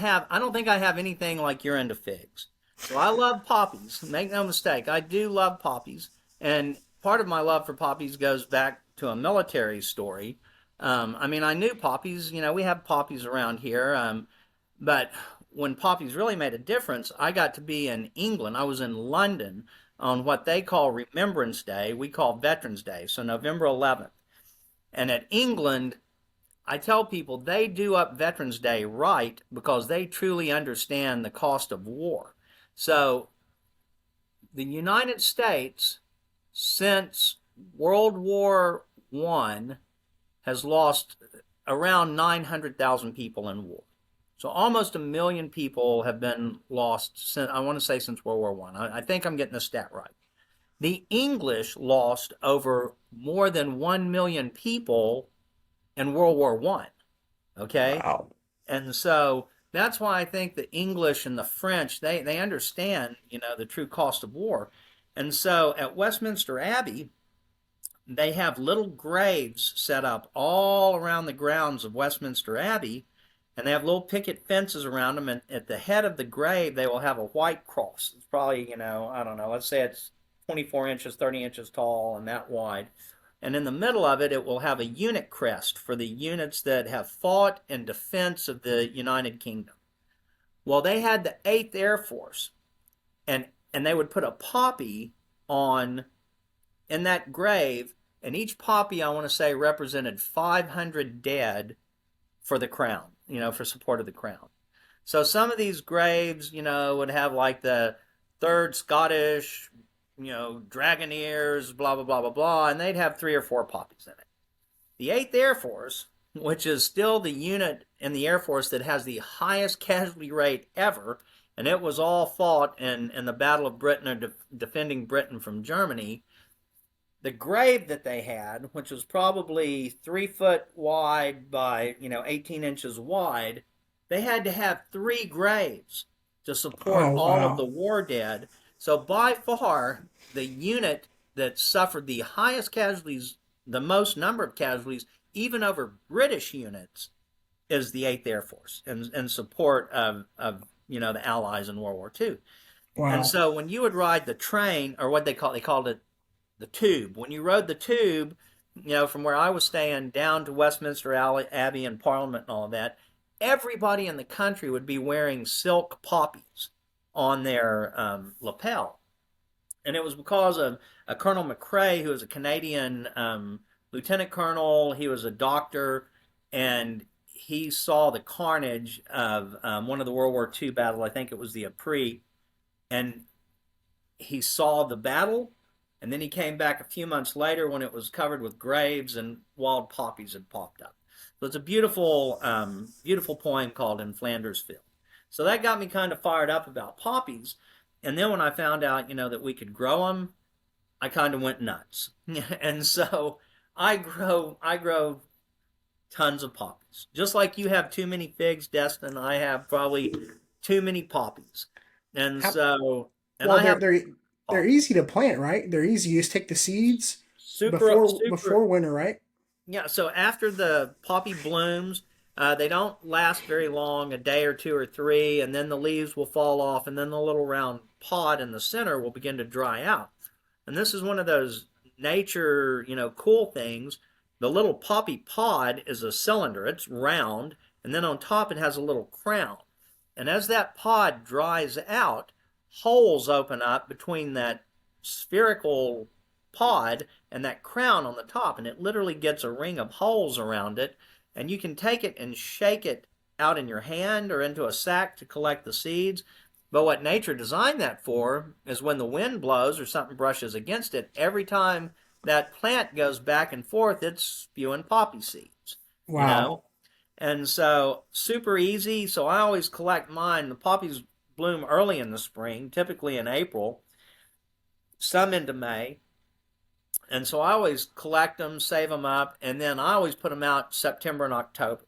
think I have anything like you're into figs. So I love poppies. Make no mistake, I do love poppies. And part of my love for poppies goes back to a military story. I mean, I knew poppies. We have poppies around here. But when poppies really made a difference, I got to be in England. I was in London on what they call Remembrance Day. We call Veterans Day. So November 11th. And at England, I tell people they do up Veterans Day right because they truly understand the cost of war. So the United States, since World War I, has lost around 900,000 people in war. So almost 1 million people have been lost since, I want to say, since World War I. I think I'm getting the stat right. The English lost over more than 1 million people in World War I. Okay? Wow. And so that's why I think the English and the French, they understand, the true cost of war. And so at Westminster Abbey, they have little graves set up all around the grounds of Westminster Abbey, and they have little picket fences around them. And at the head of the grave, they will have a white cross. It's probably, I don't know, let's say it's 24 inches, 30 inches tall, and that wide. And in the middle of it, it will have a unit crest for the units that have fought in defense of the United Kingdom. Well, they had the 8th Air Force, and they would put a poppy on in that grave, and each poppy, I want to say, represented 500 dead for the crown, for support of the crown. So some of these graves, would have like the 3rd Scottish, Dragoneers, blah, blah, blah, blah, blah, and they'd have 3 or 4 poppies in it. The 8th Air Force, which is still the unit in the Air Force that has the highest casualty rate ever, and it was all fought in the Battle of Britain, or defending Britain from Germany. The grave that they had, which was probably 3 foot wide by 18 inches wide, they had to have 3 graves to support Oh all of the wow. war dead. So by far, the unit that suffered the highest casualties, the most number of casualties, even over British units, is the 8th Air Force in support of the Allies in World War II. And Wow. so when you would ride the train, or what they called it the tube. When you rode the tube, from where I was staying down to Westminster Abbey and Parliament and all of that, everybody in the country would be wearing silk poppies on their lapel. And it was because of a Colonel McRae, who was a Canadian lieutenant colonel. He was a doctor, and he saw the carnage of one of the World War II battles. I think it was the Ypres, and he saw the battle, and then he came back a few months later when it was covered with graves and wild poppies had popped up. So it's a beautiful, beautiful poem called "In Flanders Field." So that got me kind of fired up about poppies. And then when I found out, that we could grow them, I kind of went nuts. And so I grow tons of poppies. Just like you have too many figs, Destin, I have probably too many poppies. And How, so, and well, I have they're poppies. easy to plant, right? They're easy. You just take the seeds Super, before super. winter, right? Yeah, so after the poppy blooms, they don't last very long, a day or two or three, and then the leaves will fall off, and then the little round pod in the center will begin to dry out. And this is one of those nature, cool things. The little poppy pod is a cylinder, it's round, and then on top it has a little crown. And as that pod dries out, holes open up between that spherical pod and that crown on the top, and it literally gets a ring of holes around it. And you can take it and shake it out in your hand or into a sack to collect the seeds. But what nature designed that for is when the wind blows or something brushes against it, every time that plant goes back and forth, it's spewing poppy seeds, you Wow. know? And so super easy. So I always collect mine. The poppies bloom early in the spring, typically in April, some into May. And so I always collect them, save them up, and then I always put them out September and October.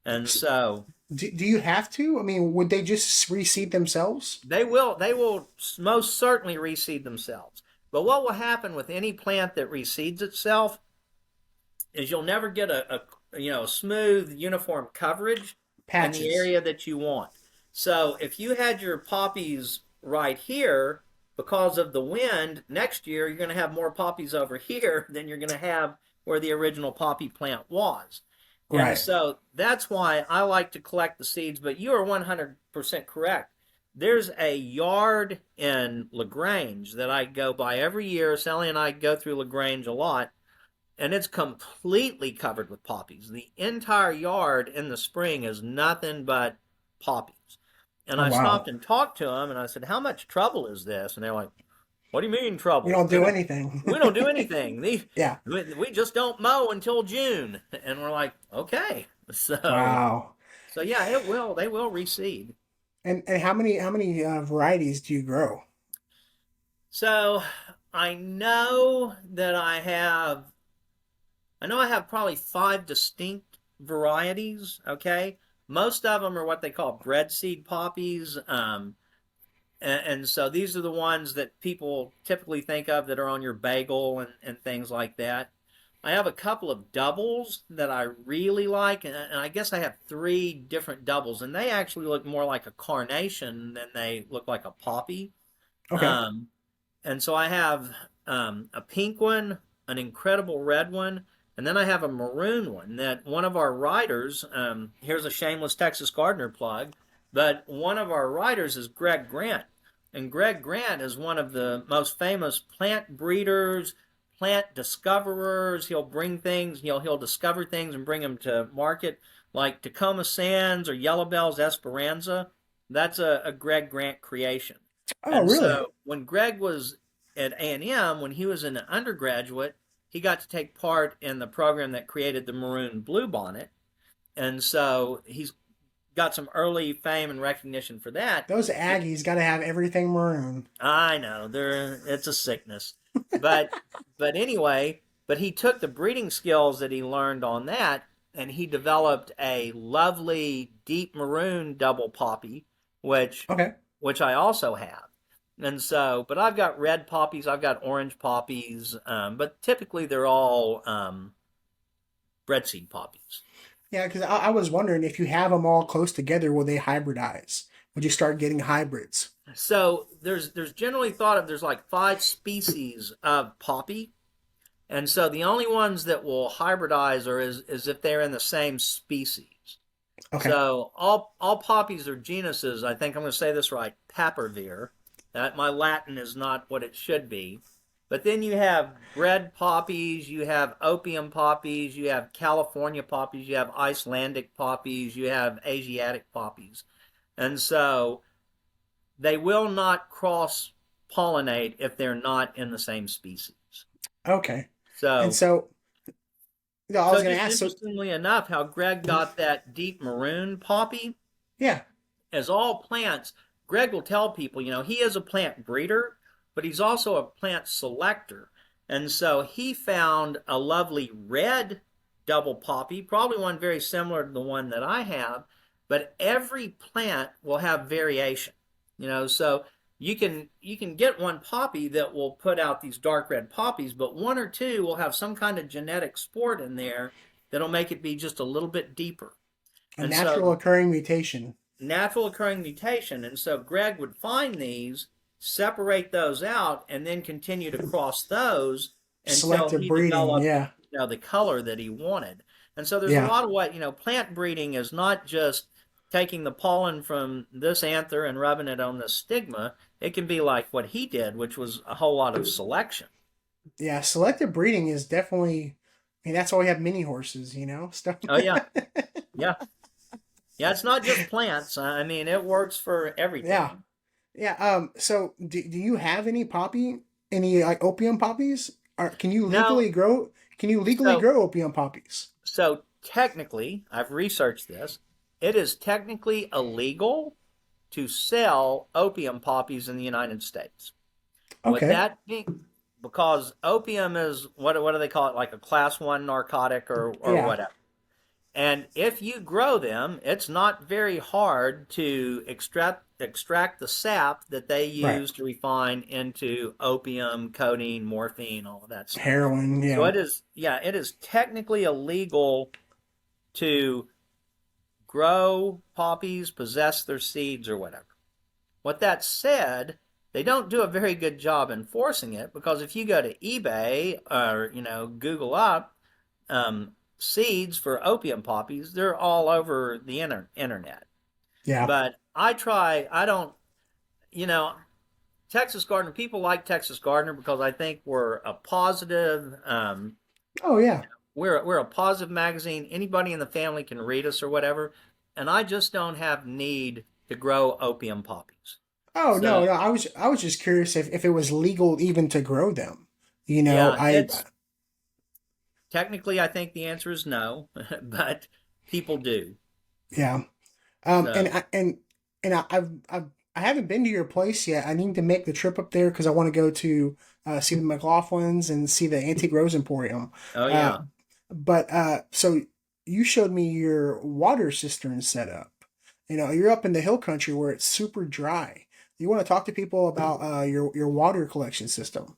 And so Do you have to? I mean, would they just reseed themselves? they will most certainly reseed themselves. But what will happen with any plant that reseeds itself is you'll never get a smooth uniform coverage in the Patches. area that you want. So if you had your poppies right here, because of the wind, next year you're going to have more poppies over here than you're going to have where the original poppy plant was. And Right. so that's why I like to collect the seeds. But you are 100% correct. There's a yard in LaGrange that I go by every year. Sally and I go through LaGrange a lot, and it's completely covered with poppies. The entire yard in the spring is nothing but poppies. And Oh I wow. stopped and talked to them, and I said, "How much trouble is this?" And they're like, "What do you mean We trouble? don't do anything. We don't do anything. Yeah. We just don't mow until June." And we're like, "Okay." Wow. So yeah, it will. They will reseed. And how many varieties do you grow? So I know that I have probably five distinct varieties. Okay, most of them are what they call bread seed poppies. And so these are the ones that people typically think of that are on your bagel and things like that. I have a couple of doubles that I really like, and I guess I have three different doubles, and they actually look more like a carnation than they look like a poppy. Okay. Um, and so I have a pink one, an incredible red one, and then I have a maroon one that one of our writers, here's a shameless Texas gardener plug, but one of our writers is Greg Grant. And Greg Grant is one of the most famous plant breeders, plant discoverers. He'll bring things, he'll discover things and bring them to market, like Tacoma Sands or Yellow Bells Esperanza. That's a Greg Grant creation. Oh, And really? so when Greg was at A&M, when he was an undergraduate, he got to take part in the program that created the maroon bluebonnet. And so he's got some early fame and recognition for that. Those Aggies got to have everything maroon. I know, it's a sickness. But but he took the breeding skills that he learned on that, and he developed a lovely deep maroon double poppy, which Okay. which I also have. And so, but I've got red poppies, I've got orange poppies, but typically they're all breadseed poppies. Yeah, because I was wondering if you have them all close together, will they hybridize? Would you start getting hybrids? So there's generally thought of there's like five species of poppy, And so the only ones that will hybridize is if they're in the same species. Okay. So all poppies are genuses. I think I'm going to say this right. Papaver. That my Latin is not what it should be. But then you have bread poppies, you have opium poppies, you have California poppies, you have Icelandic poppies, you have Asiatic poppies. And so they will not cross pollinate if they're not in the same species. Okay. And So so, no, I was so going to just ask. So, interestingly enough, how Greg got that deep maroon poppy, yeah. as all plants, Greg will tell people, he is a plant breeder, but he's also a plant selector. And so he found a lovely red double poppy, probably one very similar to the one that I have, but every plant will have variation. So you can get one poppy that will put out these dark red poppies, but one or two will have some kind of genetic sport in there that'll make it be just a little bit deeper. A And natural so occurring mutation. natural occurring mutation. And so Greg would find these, separate those out, and then continue to cross those until Selective he breeding. developed Yeah. the color that he wanted. And so there's a Yeah. lot of what, plant breeding is not just taking the pollen from this anther and rubbing it on the stigma. It can be like what he did, which was a whole lot of selection. Yeah. Selective breeding is definitely, I mean, that's why we have mini horses, Stuff. Oh, yeah. Yeah. Yeah, it's not just plants. I mean, it works for Yeah. everything. Yeah. So do you have any like opium poppies? Or No, can you legally so grow opium poppies? So technically, I've researched this. It is technically illegal to sell opium poppies in the United States. With Okay. that being, because opium is what do they call it? Like a class one narcotic or Yeah. whatever. And if you grow them, it's not very hard to extract the sap that they Right. use to refine into opium, codeine, morphine, all of that stuff. Heroin. So Yeah. it is technically illegal to grow poppies, possess their seeds, or whatever. What that said, they don't do a very good job enforcing it, because if you go to eBay or Google up seeds for opium poppies, they're all over the internet. Yeah. But I don't, you know, Texas Gardener, people like Texas Gardener because I think we're a positive, Oh yeah. we're a positive magazine. Anybody in the family can read us or whatever, and I just don't have need to grow opium poppies. Oh So no. I was just curious if it was legal even to grow them. yeah, I it's technically I think the answer is no, but people do. yeah. And So I haven't been to your place yet. I need to make the trip up there because I want to go to see the McLaughlins and see the Antique Rose Emporium. oh Uh, yeah. but so you showed me your water cistern setup. You're up in the hill country where it's super dry. You want to talk to people about your water collection system?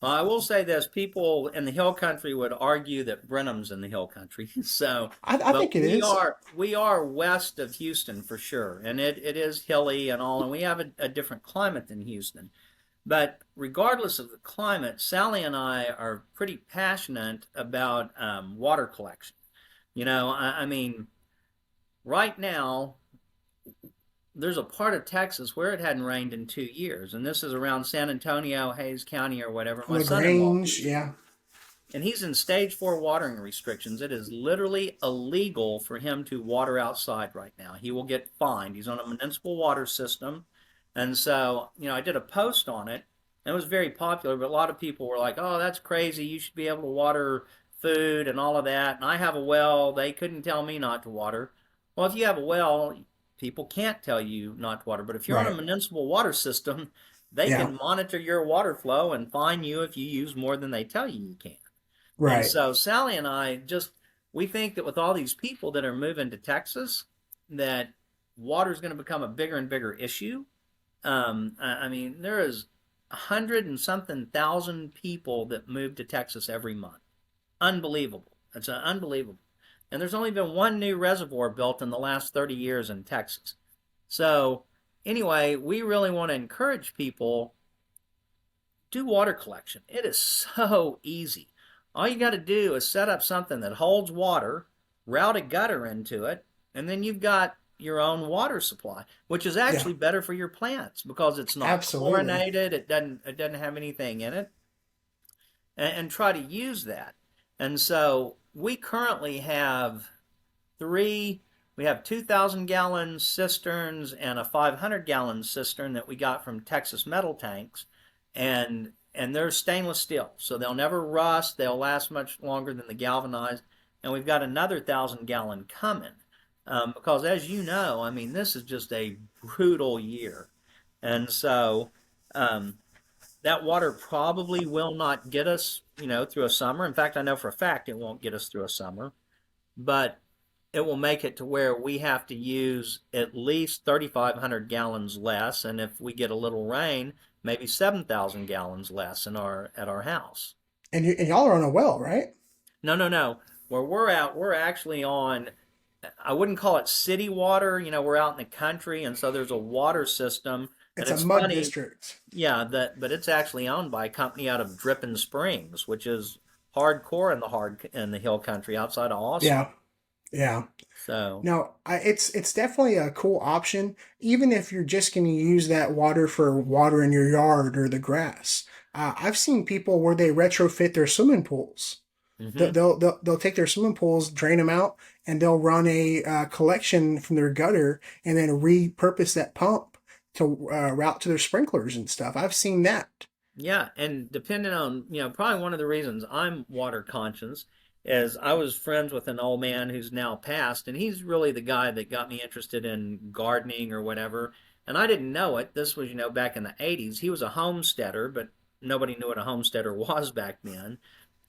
Well, I will say this: people in the hill country would argue that Brenham's in the hill country. So, I but think it is. we are west of Houston for sure, and it is hilly and all, and we have a different climate than Houston. But regardless of the climate, Sally and I are pretty passionate about water collection. I mean, right now there's a part of Texas where it hadn't rained in 2 years, and this is around San Antonio, Hayes County, or whatever. My son-in-law Lagrange, yeah, and he's in stage 4 watering restrictions. It is literally illegal for him to water outside right now. He will get fined. He's on a municipal water system. And so, I did a post on it. And it was very popular, but a lot of people were like, oh, that's crazy. You should be able to water food and all of that. And I have a well. They couldn't tell me not to water. Well, if you have a well, people can't tell you not to water. But if you're on a right, municipal water system, they yeah, can monitor your water flow and fine you if you use more than they tell you can. And right, so Sally and I we think that with all these people that are moving to Texas, that water is going to become a bigger and bigger issue. I mean, there is 100 and something thousand people that move to Texas every month. Unbelievable. It's unbelievable. And there's only been one new reservoir built in the last 30 years in Texas. So anyway, we really want to encourage people do water collection. It is so easy. All you got to do is set up something that holds water, route a gutter into it, and then you've got your own water supply, which is Yeah, actually better for your plants because it's not absolutely. chlorinated, it doesn't have anything in it, and try to use that. And so we currently have three we have 2,000 gallon cisterns and a 500 gallon cistern that we got from Texas Metal Tanks, and they're stainless steel, so they'll never rust. They'll last much longer than the galvanized. And we've got another 1,000 gallon coming, because as you know, I mean, this is just a brutal year, and so um, that water probably will not get us, through a summer. In fact, I know for a fact it won't get us through a summer, but it will make it to where we have to use at least 3,500 gallons less, and if we get a little rain, maybe 7,000 gallons less at our house. And y'all are on a well, right? No, no, no. Where we're at, we're actually on. I wouldn't call it city water. We're out in the country, and so there's a water system. And It's a it's mud funny, district. yeah, but it's actually owned by a company out of Dripping Springs, which is hardcore in the hill country outside of Austin. Yeah, yeah. So, No, it's definitely a cool option, even if you're just going to use that water for watering your yard or the grass. I've seen people where they retrofit their swimming pools. hmm They'll take their swimming pools, drain them out, and they'll run a collection from their gutter and then repurpose that pump to route to their sprinklers and stuff. I've seen that. Yeah, and depending on, probably one of the reasons I'm water conscious is I was friends with an old man who's now passed, and he's really the guy that got me interested in gardening or whatever. And I didn't know it. This was, back in the 80s. He was a homesteader, but nobody knew what a homesteader was back then.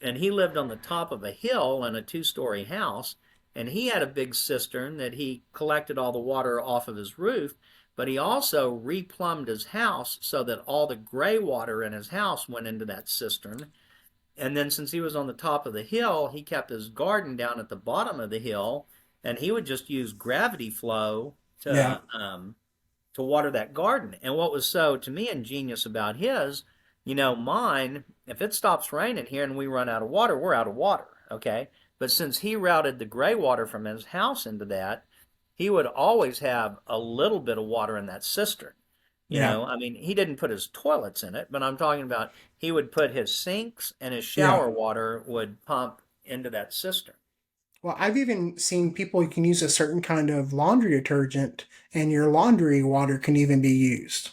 And he lived on the top of a hill in a two-story house, and he had a big cistern that he collected all the water off of his roof, but he also replumbed his house so that all the gray water in his house went into that cistern. And then since he was on the top of the hill, he kept his garden down at the bottom of the hill, and he would just use gravity flow Yeah, to water that garden. And what was so to me ingenious about his, mine, if it stops raining here and we run out of water, we're out of water, okay? But since he routed the gray water from his house into that, he would always have a little bit of water in that cistern. yeah, I mean, he didn't put his toilets in it, but I'm talking about he would put his sinks and his yeah. shower water would pump into that cistern Well, I've even seen people, you can use a certain kind of laundry detergent, and your laundry water can even be used.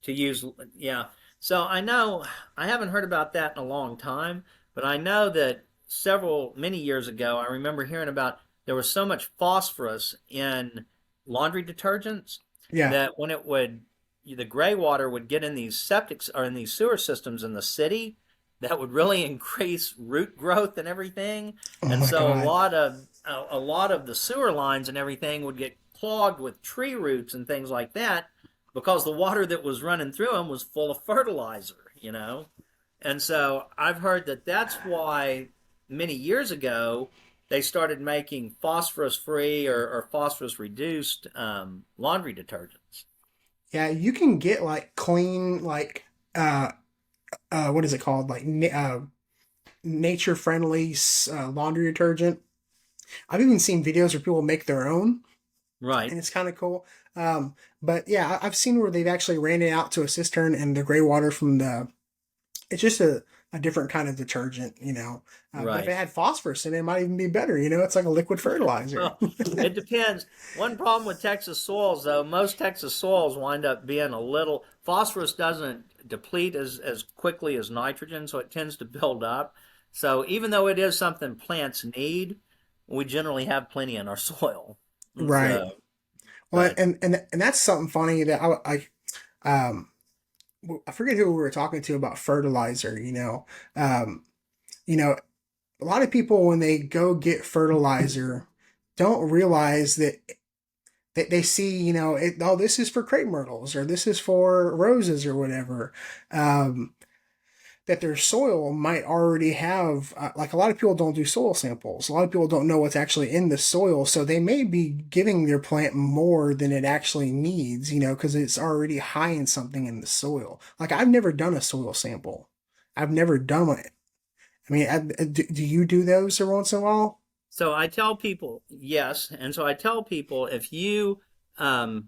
to use. Yeah. So I know I haven't heard about that in a long time, but I know that many years ago, I remember hearing about there was so much phosphorus in laundry detergents Yeah, that the gray water would get in these septics or in these sewer systems in the city that would really increase root growth and everything. oh And my so God. a lot of the sewer lines and everything would get clogged with tree roots and things like that because the water that was running through them was full of fertilizer. And so I've heard that that's why many years ago they started making phosphorus free or phosphorus reduced laundry detergents. Yeah, you can get like clean, like, what is it called? Like, nature friendly laundry detergent. I've even seen videos where people make their own, Right. and it's kind of cool. But yeah, I've seen where they've actually ran it out to a cistern, and the gray water from it's just a different kind of detergent. But if Right. it had phosphorus in it, it might even be better. It's like a liquid fertilizer. Well, it depends. One problem with Texas soils, though, most Texas soils wind up being a little phosphorus doesn't deplete as quickly as nitrogen, so it tends to build up. So even though it is something plants need, we generally have plenty in our soil. And Right. so, Well, but and that's something funny that I forget who we were talking to about fertilizer. Um, you know, a lot of people when they go get fertilizer don't realize that they see, oh, this is for crepe myrtles or this is for roses or whatever. Um, that their soil might already have, like a lot of people don't do soil samples. A lot of people don't know what's actually in the soil. So they may be giving their plant more than it actually needs, because it's already high in something in the soil. Like I've never done a soil sample. I've never done it. I mean, do you do those every once in a while? So I tell people yes, and so I tell people if you want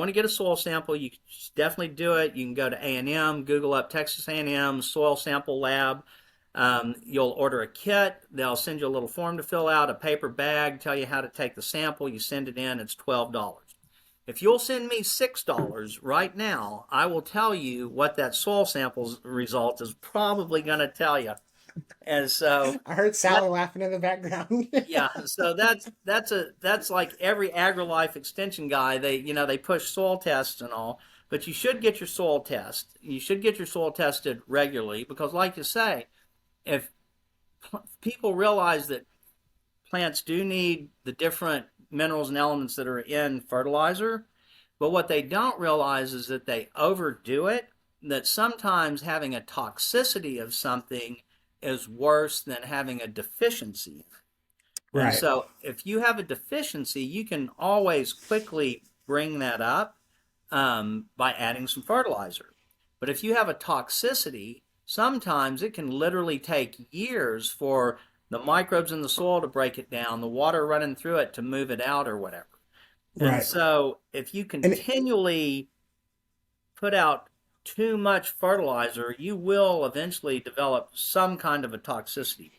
to get a soil sample, you can definitely do it. You can go to A&M, Google up Texas A&M soil sample lab. You'll order a kit. They'll send you a little form to fill out, a paper bag, tell you how to take the sample. You send it in. It's $12. If you'll send me $6 right now, I will tell you what that soil sample's result is probably going to tell you. And so I heard that Sally laughing in the background. yeah, so that's like every AgriLife extension guy. They push soil tests and all, but you should get your soil test. You should get your soil tested regularly because, like you say, if people realize that plants do need the different minerals and elements that are in fertilizer, but what they don't realize is that they overdo it. That sometimes having a toxicity of something is worse than having a deficiency. And Right, so if you have a deficiency, you can always quickly bring that up by adding some fertilizer. But if you have a toxicity, sometimes it can literally take years for the microbes in the soil to break it down, the water running through it to move it out or whatever. And right. so if you And continually put out too much fertilizer, you will eventually develop some kind of a toxicity.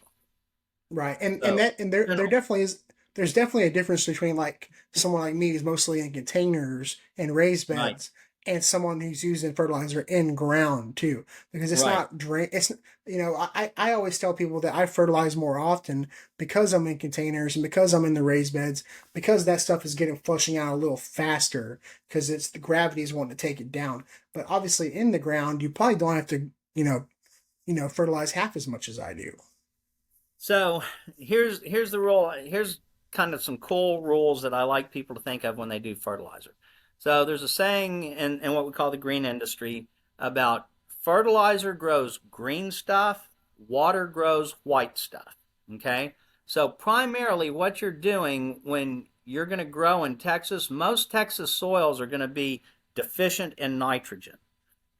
right, and So, that and there definitely is there's definitely a difference between like someone like me who's mostly in containers and raised right, beds and someone who's using fertilizer in ground too, because it's right. not drain. It's I always tell people that I fertilize more often because I'm in containers and because I'm in the raised beds because that stuff is getting flushing out a little faster because it's the gravity is wanting to take it down. But obviously in the ground you probably don't have to fertilize half as much as I do. So here's the rule. Here's kind of some cool rules that I like people to think of when they do fertilizer. So there's a saying in what we call the green industry about fertilizer grows green stuff, water grows white stuff. Okay? So primarily what you're doing when you're going to grow in Texas, most Texas soils are going to be deficient in nitrogen.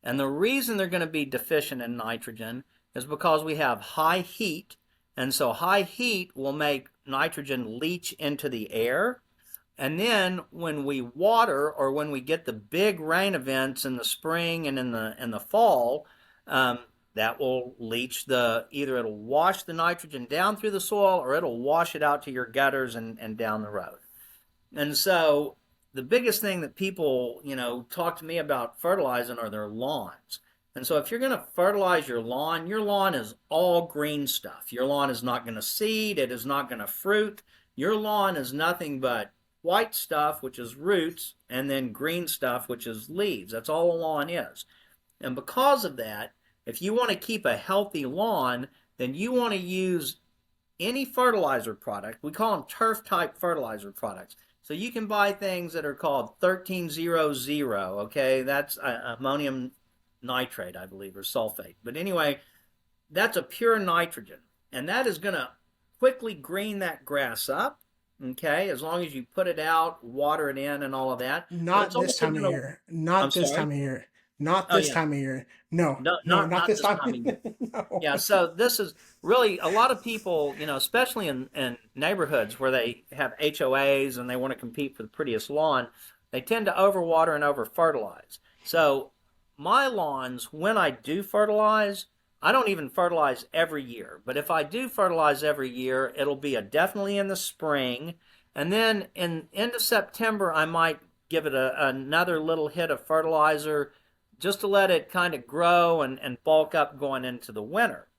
And the reason they're going to be deficient in nitrogen is because we have high heat. And so high heat will make nitrogen leach into the air. And then when we water or when we get the big rain events in the spring and in the fall, um, that will leach either it'll wash the nitrogen down through the soil or it'll wash it out to your gutters and down the road. And so the biggest thing that people, talk to me about fertilizing are their lawns. And so if you're going to fertilize your lawn is all green stuff. Your lawn is not going to seed, it is not going to fruit. Your lawn is nothing but white stuff, which is roots, and then green stuff, which is leaves. That's all a lawn is. And because of that, if you want to keep a healthy lawn, then you want to use any fertilizer product. We call them turf type fertilizer products. So you can buy things that are called 1300. Okay, that's ammonium nitrate, I believe, or sulfate. But anyway, that's a pure nitrogen, and that is going to quickly green that grass up. Okay, as long as you put it out, water it in, and all of that. But it's Not this also time of going to. year. I'm Not this sorry. time of year. Not Oh this yeah. time of year. No, No, no, not not not this this time. time of year. No. Yeah, so this is really a lot of people, especially in neighborhoods where they have HOAs and they want to compete for the prettiest lawn, they tend to overwater and over fertilize. So my lawns, when I do fertilize, I don't even fertilize every year. But if I do fertilize every year, it'll be definitely in the spring. And then in end of September, I might give it another little hit of fertilizer just to let it kind of grow and bulk up going into the winter.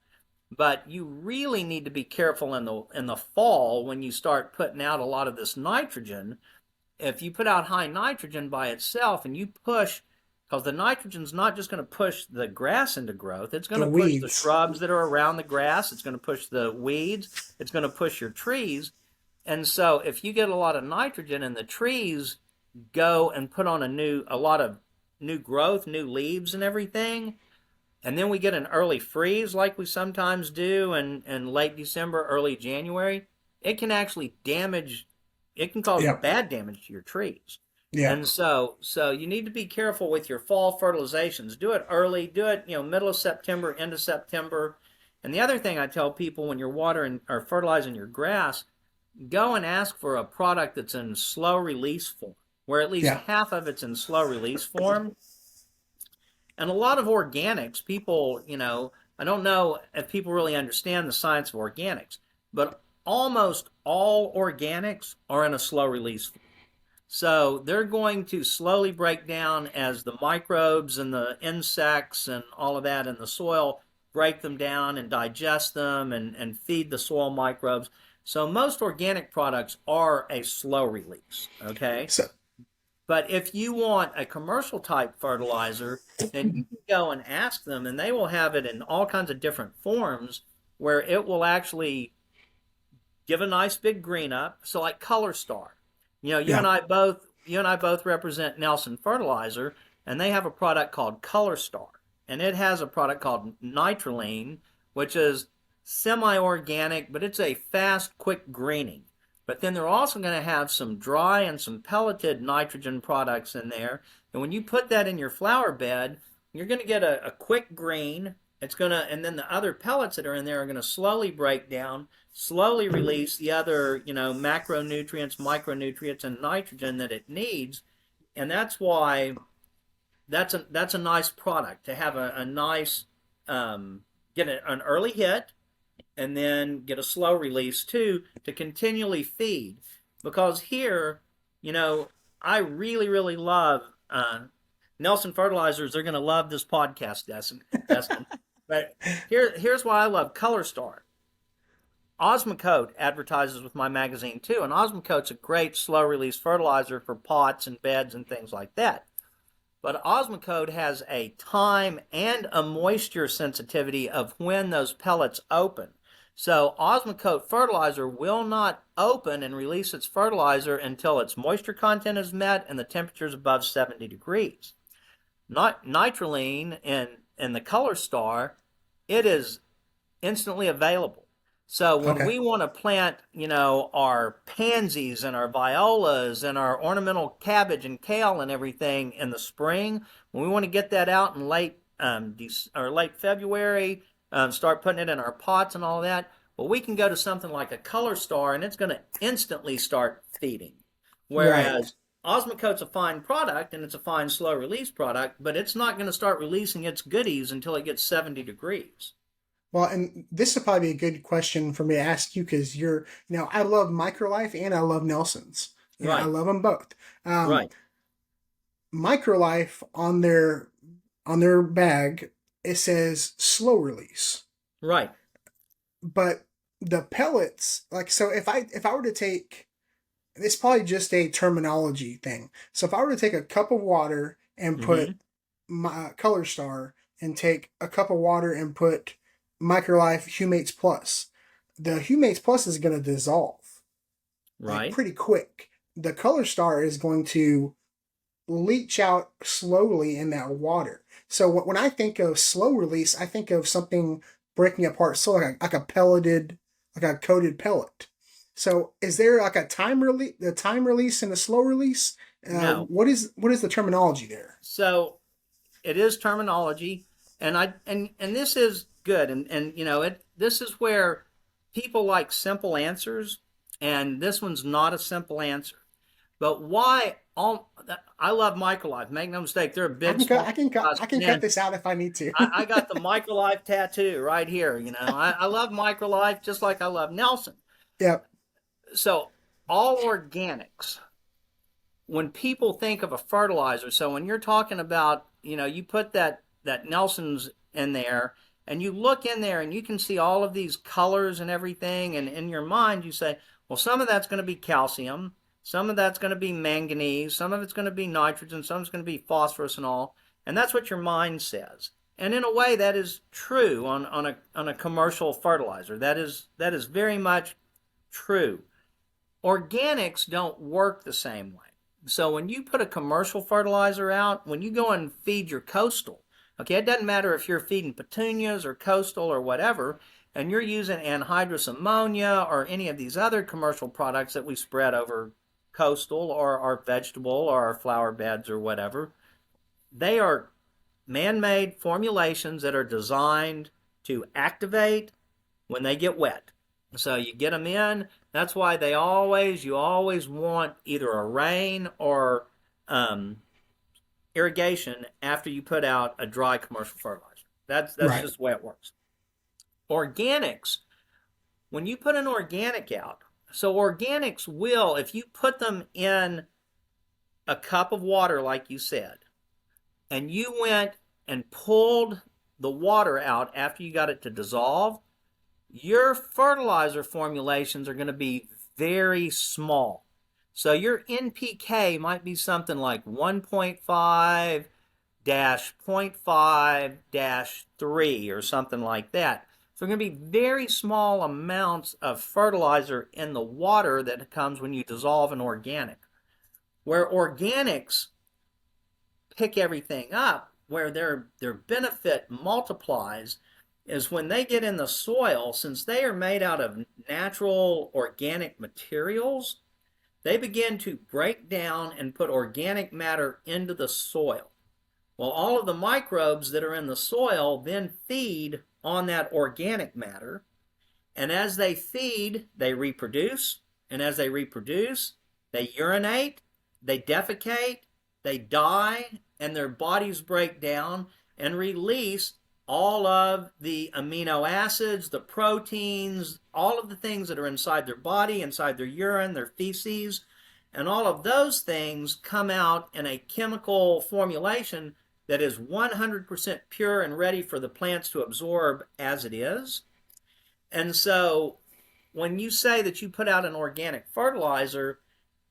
But you really need to be careful in the fall when you start putting out a lot of this nitrogen. If you put out high nitrogen by itself and you push, because the nitrogen's not just going to push the grass into growth, it's going The to push the weeds. shrubs that are around the grass, it's going to push the weeds, it's going to push your trees. And so if you get a lot of nitrogen and the trees go and put on a lot of new growth, new leaves and everything, and then we get an early freeze like we sometimes do in late December, early January, it can actually damage, it can cause Yep. bad damage to your trees. Yeah. And so you need to be careful with your fall fertilizations. Do it early. Do it, middle of September, end of September. And the other thing I tell people when you're watering or fertilizing your grass, go and ask for a product that's in slow release form, where at least Yeah. half of it's in slow release form. And a lot of organics, people, I don't know if people really understand the science of organics, but almost all organics are in a slow release form. So they're going to slowly break down as the microbes and the insects and all of that in the soil break them down and digest them and feed the soil microbes. So most organic products are a slow release, okay? So But if you want a commercial type fertilizer, then you can go and ask them, and they will have it in all kinds of different forms where it will actually give a nice big green up. So like Color Star, you and yeah. I both represent Nelson Fertilizer, and they have a product called Color Star, and it has a product called Nitroline, which is semi-organic, but it's a fast, quick greening. But then they're also going to have some dry and some pelleted nitrogen products in there. And when you put that in your flower bed, you're going to get a quick green. And then the other pellets that are in there are going to slowly break down, slowly release the other, macronutrients, micronutrients, and nitrogen that it needs. And that's why that's a nice product to have a nice, get an early hit and then get a slow release too to continually feed. Because here, I really, really love Nelson Fertilizers. They're going to love this podcast, Destin. But here's why I love Color Star. Osmocote advertises with my magazine too, and Osmocote's a great slow release fertilizer for pots and beds and things like that. But Osmocote has a time and a moisture sensitivity of when those pellets open. So Osmocote fertilizer will not open and release its fertilizer until its moisture content is met and the temperature is above 70 degrees. Nitroline in the Color Star, it is instantly available. So when Okay. we want to plant, our pansies and our violas and our ornamental cabbage and kale and everything in the spring, when we want to get that out in late February, start putting it in our pots and all that, well, we can go to something like a Color Star and it's going to instantly start feeding. Right. Whereas Osmocote's a fine product and it's a fine slow release product, but it's not going to start releasing its goodies until it gets 70 degrees. Well, and this would probably be a good question for me to ask you because I love Microlife and I love Nelson's. I Right, love them both. Um, right, Microlife on their bag, it says slow release, right. but the pellets, like, so if I were to take, it's probably just a terminology thing. So if I were to take a cup of water and put Hmm. my Color Star and take a cup of water and put Microlife Humates Plus, the Humates Plus is going to dissolve like Right. pretty quick. The Color Star is going to leach out slowly in that water. So when I think of slow release, I think of something breaking apart, so like a pelleted, like a coated pellet. So is there like the time release and a slow release? No. What is the terminology there? So it is terminology, and this is good, and this is where people like simple answers, and this one's not a simple answer. But why all I love Microlife. Make no mistake, they're a I big can cut I sponsor can of cut us. I can cut Man, this out if I need to. I got the Microlife tattoo right here. I love Microlife just like I love Nelson. Yep. So all organics, when people think of a fertilizer, so when you're talking about, you put that Nelson's in there and you look in there and you can see all of these colors and everything, and in your mind you say, well, some of that's going to be calcium, some of that's going to be manganese, some of it's going to be nitrogen, some of it's going to be phosphorus and all, and that's what your mind says. And in a way, that is true on a commercial fertilizer. That is very much true. Organics don't work the same way. So when you put a commercial fertilizer out, when you go and feed your coastal, okay, it doesn't matter if you're feeding petunias or coastal or whatever, and you're using anhydrous ammonia or any of these other commercial products that we spread over coastal or our vegetable or our flower beds or whatever, they are man-made formulations that are designed to activate when they get wet. So you get them in. That's why you always want either a rain or um, irrigation after you put out a dry commercial fertilizer. That's Right. just the way it works. Organics, when you put an organic out, so organics will, if you put them in a cup of water, like you said, and you went and pulled the water out after you got it to dissolve, your fertilizer formulations are going to be very small. So your NPK might be something like 1.5 0.5-3 or something like that. So going to be very small amounts of fertilizer in the water that comes when you dissolve an organic. Where organics pick everything up, where their benefit multiplies, is when they get in the soil. Since they are made out of natural organic materials, they begin to break down and put organic matter into the soil. Well, all of the microbes that are in the soil then feed on that organic matter. And as they feed, they reproduce. And as they reproduce, they urinate, they defecate, they die, and their bodies break down and release all of the amino acids, the proteins, all of the things that are inside their body, inside their urine, their feces. And all of those things come out in a chemical formulation that is 100% pure and ready for the plants to absorb as it is. And so when you say that you put out an organic fertilizer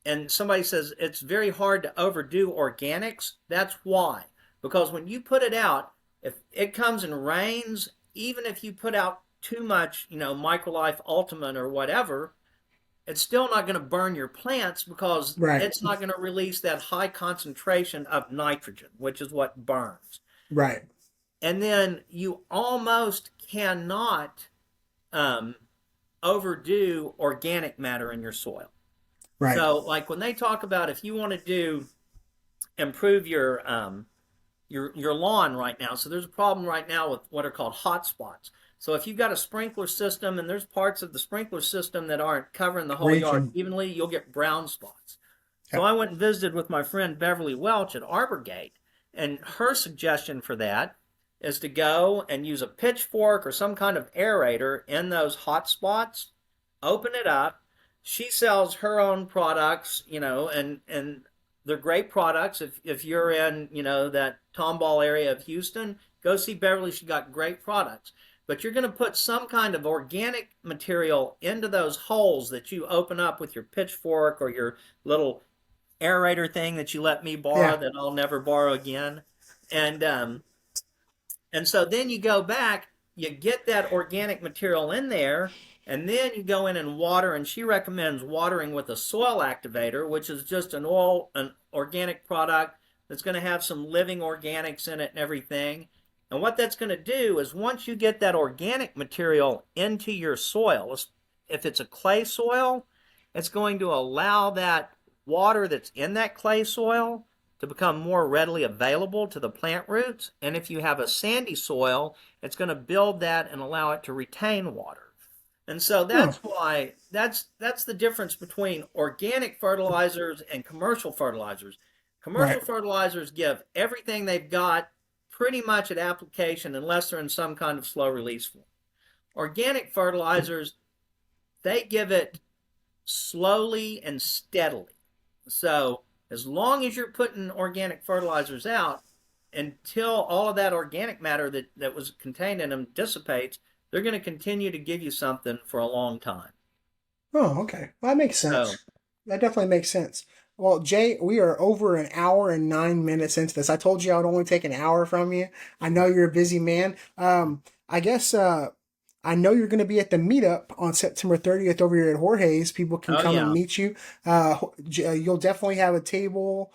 and somebody says it's very hard to overdo organics, that's why. Because when you put it out, if it comes and rains, even if you put out too much, Microlife Ultimate or whatever, it's still not going to burn your plants because Right. it's not going to release that high concentration of nitrogen, which is what burns. Right. And then you almost cannot overdo organic matter in your soil. Right. So, like when they talk about if you want to improve your lawn right now, so there's a problem right now with what are called hot spots. So if you've got a sprinkler system and there's parts of the sprinkler system that aren't covering the whole yard Reaching. evenly, you'll get brown spots. So Yeah. I went and visited with my friend Beverly Welch at Arborgate, and her suggestion for that is to go and use a pitchfork or some kind of aerator in those hot spots, open it up. She sells her own products, and they're great products. If you're in, that Tomball area of Houston, go see Beverly. She got great products. But you're going to put some kind of organic material into those holes that you open up with your pitchfork or your little aerator thing that you let me borrow Yeah. that I'll never borrow again. And so then you go back, you get that organic material in there, and then you go in and water. And she recommends watering with a soil activator, which is just an organic product that's going to have some living organics in it and everything. And what that's going to do is once you get that organic material into your soil, if it's a clay soil, it's going to allow that water that's in that clay soil to become more readily available to the plant roots. And if you have a sandy soil, it's going to build that and allow it to retain water. And so Oh. that's why that's the difference between organic fertilizers and commercial fertilizers. Commercial Right. fertilizers give everything they've got pretty much at application unless they're in some kind of slow release form. Organic fertilizers, they give it slowly and steadily. So as long as you're putting organic fertilizers out, until all of that organic matter that was contained in them dissipates, they're going to continue to give you something for a long time. Oh, okay. Well, that makes So, sense. That definitely makes sense. Well, Jay, we are over an hour and 9 minutes into this. I told you I would only take an hour from you. I know you're a busy man. I guess I know you're going to be at the meetup on September 30th over here at Jorge's. People can oh come and yeah. meet you. You'll definitely have a table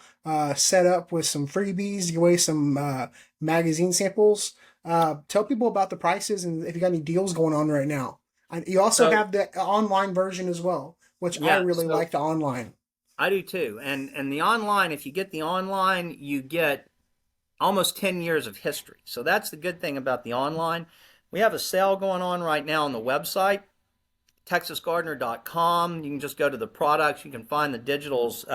set up with some freebies, give away some magazine samples. Tell people about the prices and if you got any deals going on right now. You also So have the online version as well, which I yeah. really So like the online. I do too. And the online, if you get the online, you get almost 10 years of history. So that's the good thing about the online. We have a sale going on right now on the website, texasgardener.com. You can just go to the products. You can find the digitals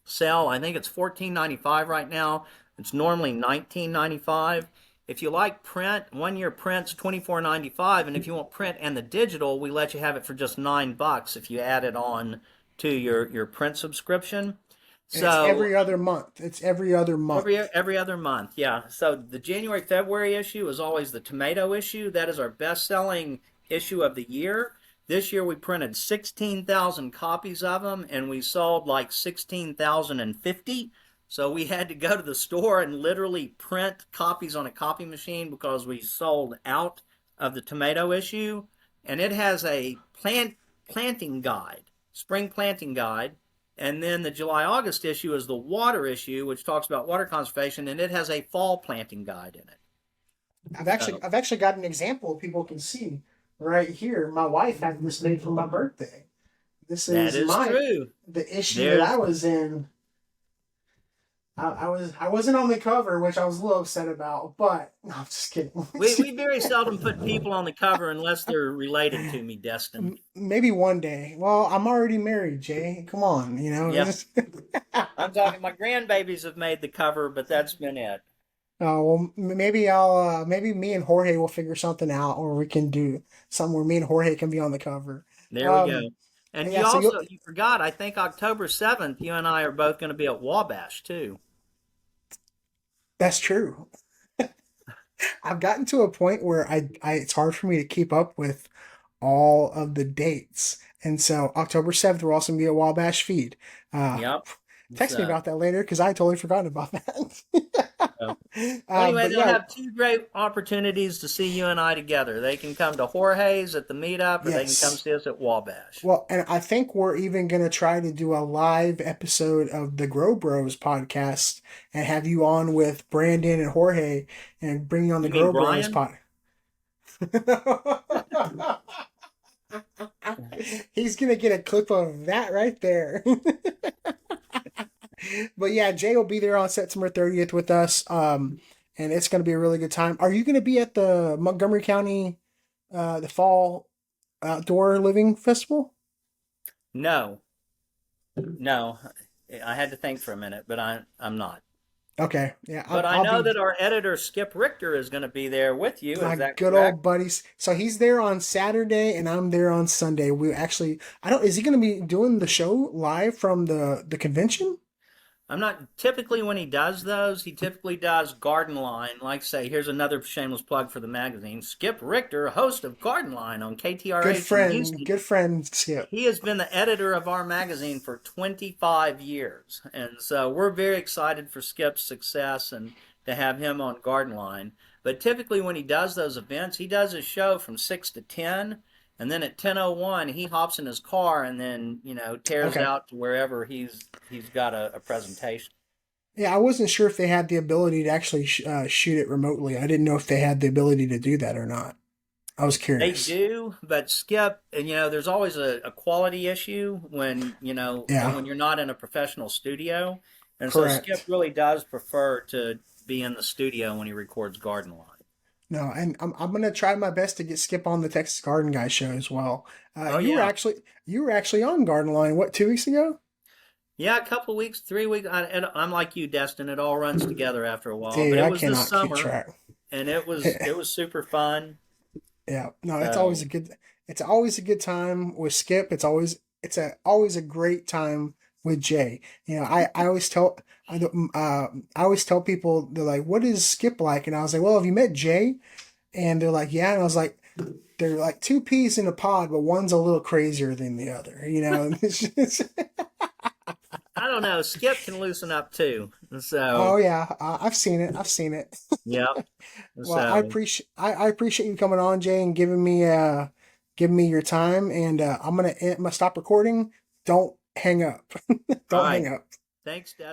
sale. I think it's $14.95 right now. It's normally $19.95. If you like print, 1 year print's $24.95, and if you want print and the digital, we let you have it for just $9 if you add it on to your print subscription. And it's So every other month. It's every other month. every other month, yeah. So the January February issue is always the tomato issue. That is our best selling issue of the year. This year we printed 16,000 copies of them, and we sold like 16,050. So we had to go to the store and literally print copies on a copy machine because we sold out of the tomato issue. And it has a planting guide, spring planting guide. And then the July August issue is the water issue, which talks about water conservation, and it has a fall planting guide in it. So I've actually got an example people can see right here. My wife had this made for my birthday. This that is is true. the issue that There's I was in. I wasn't on the cover, which I was a little upset about, but no, I'm just kidding. we very seldom put people on the cover unless they're related to me, Destin. Maybe one day. Well, I'm already married, Jay. Come on, you know. Yeah, I'm talking. My grandbabies have made the cover, but that's been it. Well, maybe I'll maybe me and Jorge will figure something out, or we can do something where me and Jorge can be on the cover. There we go. Um, And yeah, so you forgot. I think October 7th, you and I are both going to be at Wabash too. that's true. I've gotten to a point where it's hard for me to keep up with all of the dates. And so October 7th, we're also going to be at Wabash Feed. Uh, Yep. Text me So, about that later because I totally forgot about that. so well, anyway, But they'll yeah, have two great opportunities to see you and I together. They can come to Jorge's at the meetup, or they can come yes. see us at Wabash. Well, and I think we're even going to try to do a live episode of the Grow Bros podcast and have you on with Brandon and Jorge and bring you on the You mean Grow Bros Brian? pod. He's going to get a clip of that right there. But yeah, Jay will be there on September 30th with us. And it's going to be a really good time. Are you going to be at the Montgomery County, the Fall Outdoor Living Festival? No, no. I had to think for a minute, but I'm not. Okay, yeah, But I I'll know be that our editor Skip Richter is going to be there with you. Is my that good correct? old buddies. So he's there on Saturday, and I'm there on Sunday. We actually, I don't. Is he going to be doing the show live from the convention? I'm not typically when he does those, he typically does Garden Line. Like say, here's another shameless plug for the magazine. Skip Richter, host of Garden Line on KTRH in Houston. Good friend, Skip. He has been the editor of our magazine for 25 years. And so we're very excited for Skip's success and to have him on Garden Line. But typically when he does those events, he does his show from 6 to 10. And then at 10:01, he hops in his car and then, tears Okay. out to wherever he's got a presentation. Yeah, I wasn't sure if they had the ability to actually shoot it remotely. I didn't know if they had the ability to do that or not. I was They curious. do, but Skip, and there's always a quality issue when, Yeah, when you're not in a professional studio. And so Skip correct. really does prefer to be in the studio when he records Garden Line. No, and I'm gonna try my best to get Skip on the Texas Garden Guy show as well. Oh, yeah. You were actually on Garden Line what 2 weeks ago? Yeah, a couple of weeks, 3 weeks. I'm like you, Destin. It all runs together after a while. But Dude, it I was this cannot keep summer, track. and it was super fun. Yeah, no, So it's always a good time with Skip. Always a great time with Jay. I always tell I always tell people they're like, "What is Skip like?" And I was like, "Well, have you met Jay?" And they're like, "Yeah." And I was like, "They're like two peas in a pod, but one's a little crazier than the other." I don't know. Skip can loosen up too. Oh So yeah, I've seen it. I've seen it. yeah. Well, So I appreciate you coming on, Jay, and giving me your time. And I'm gonna stop recording. Don't hang up. all Don't right. hang up. Thanks, Destin.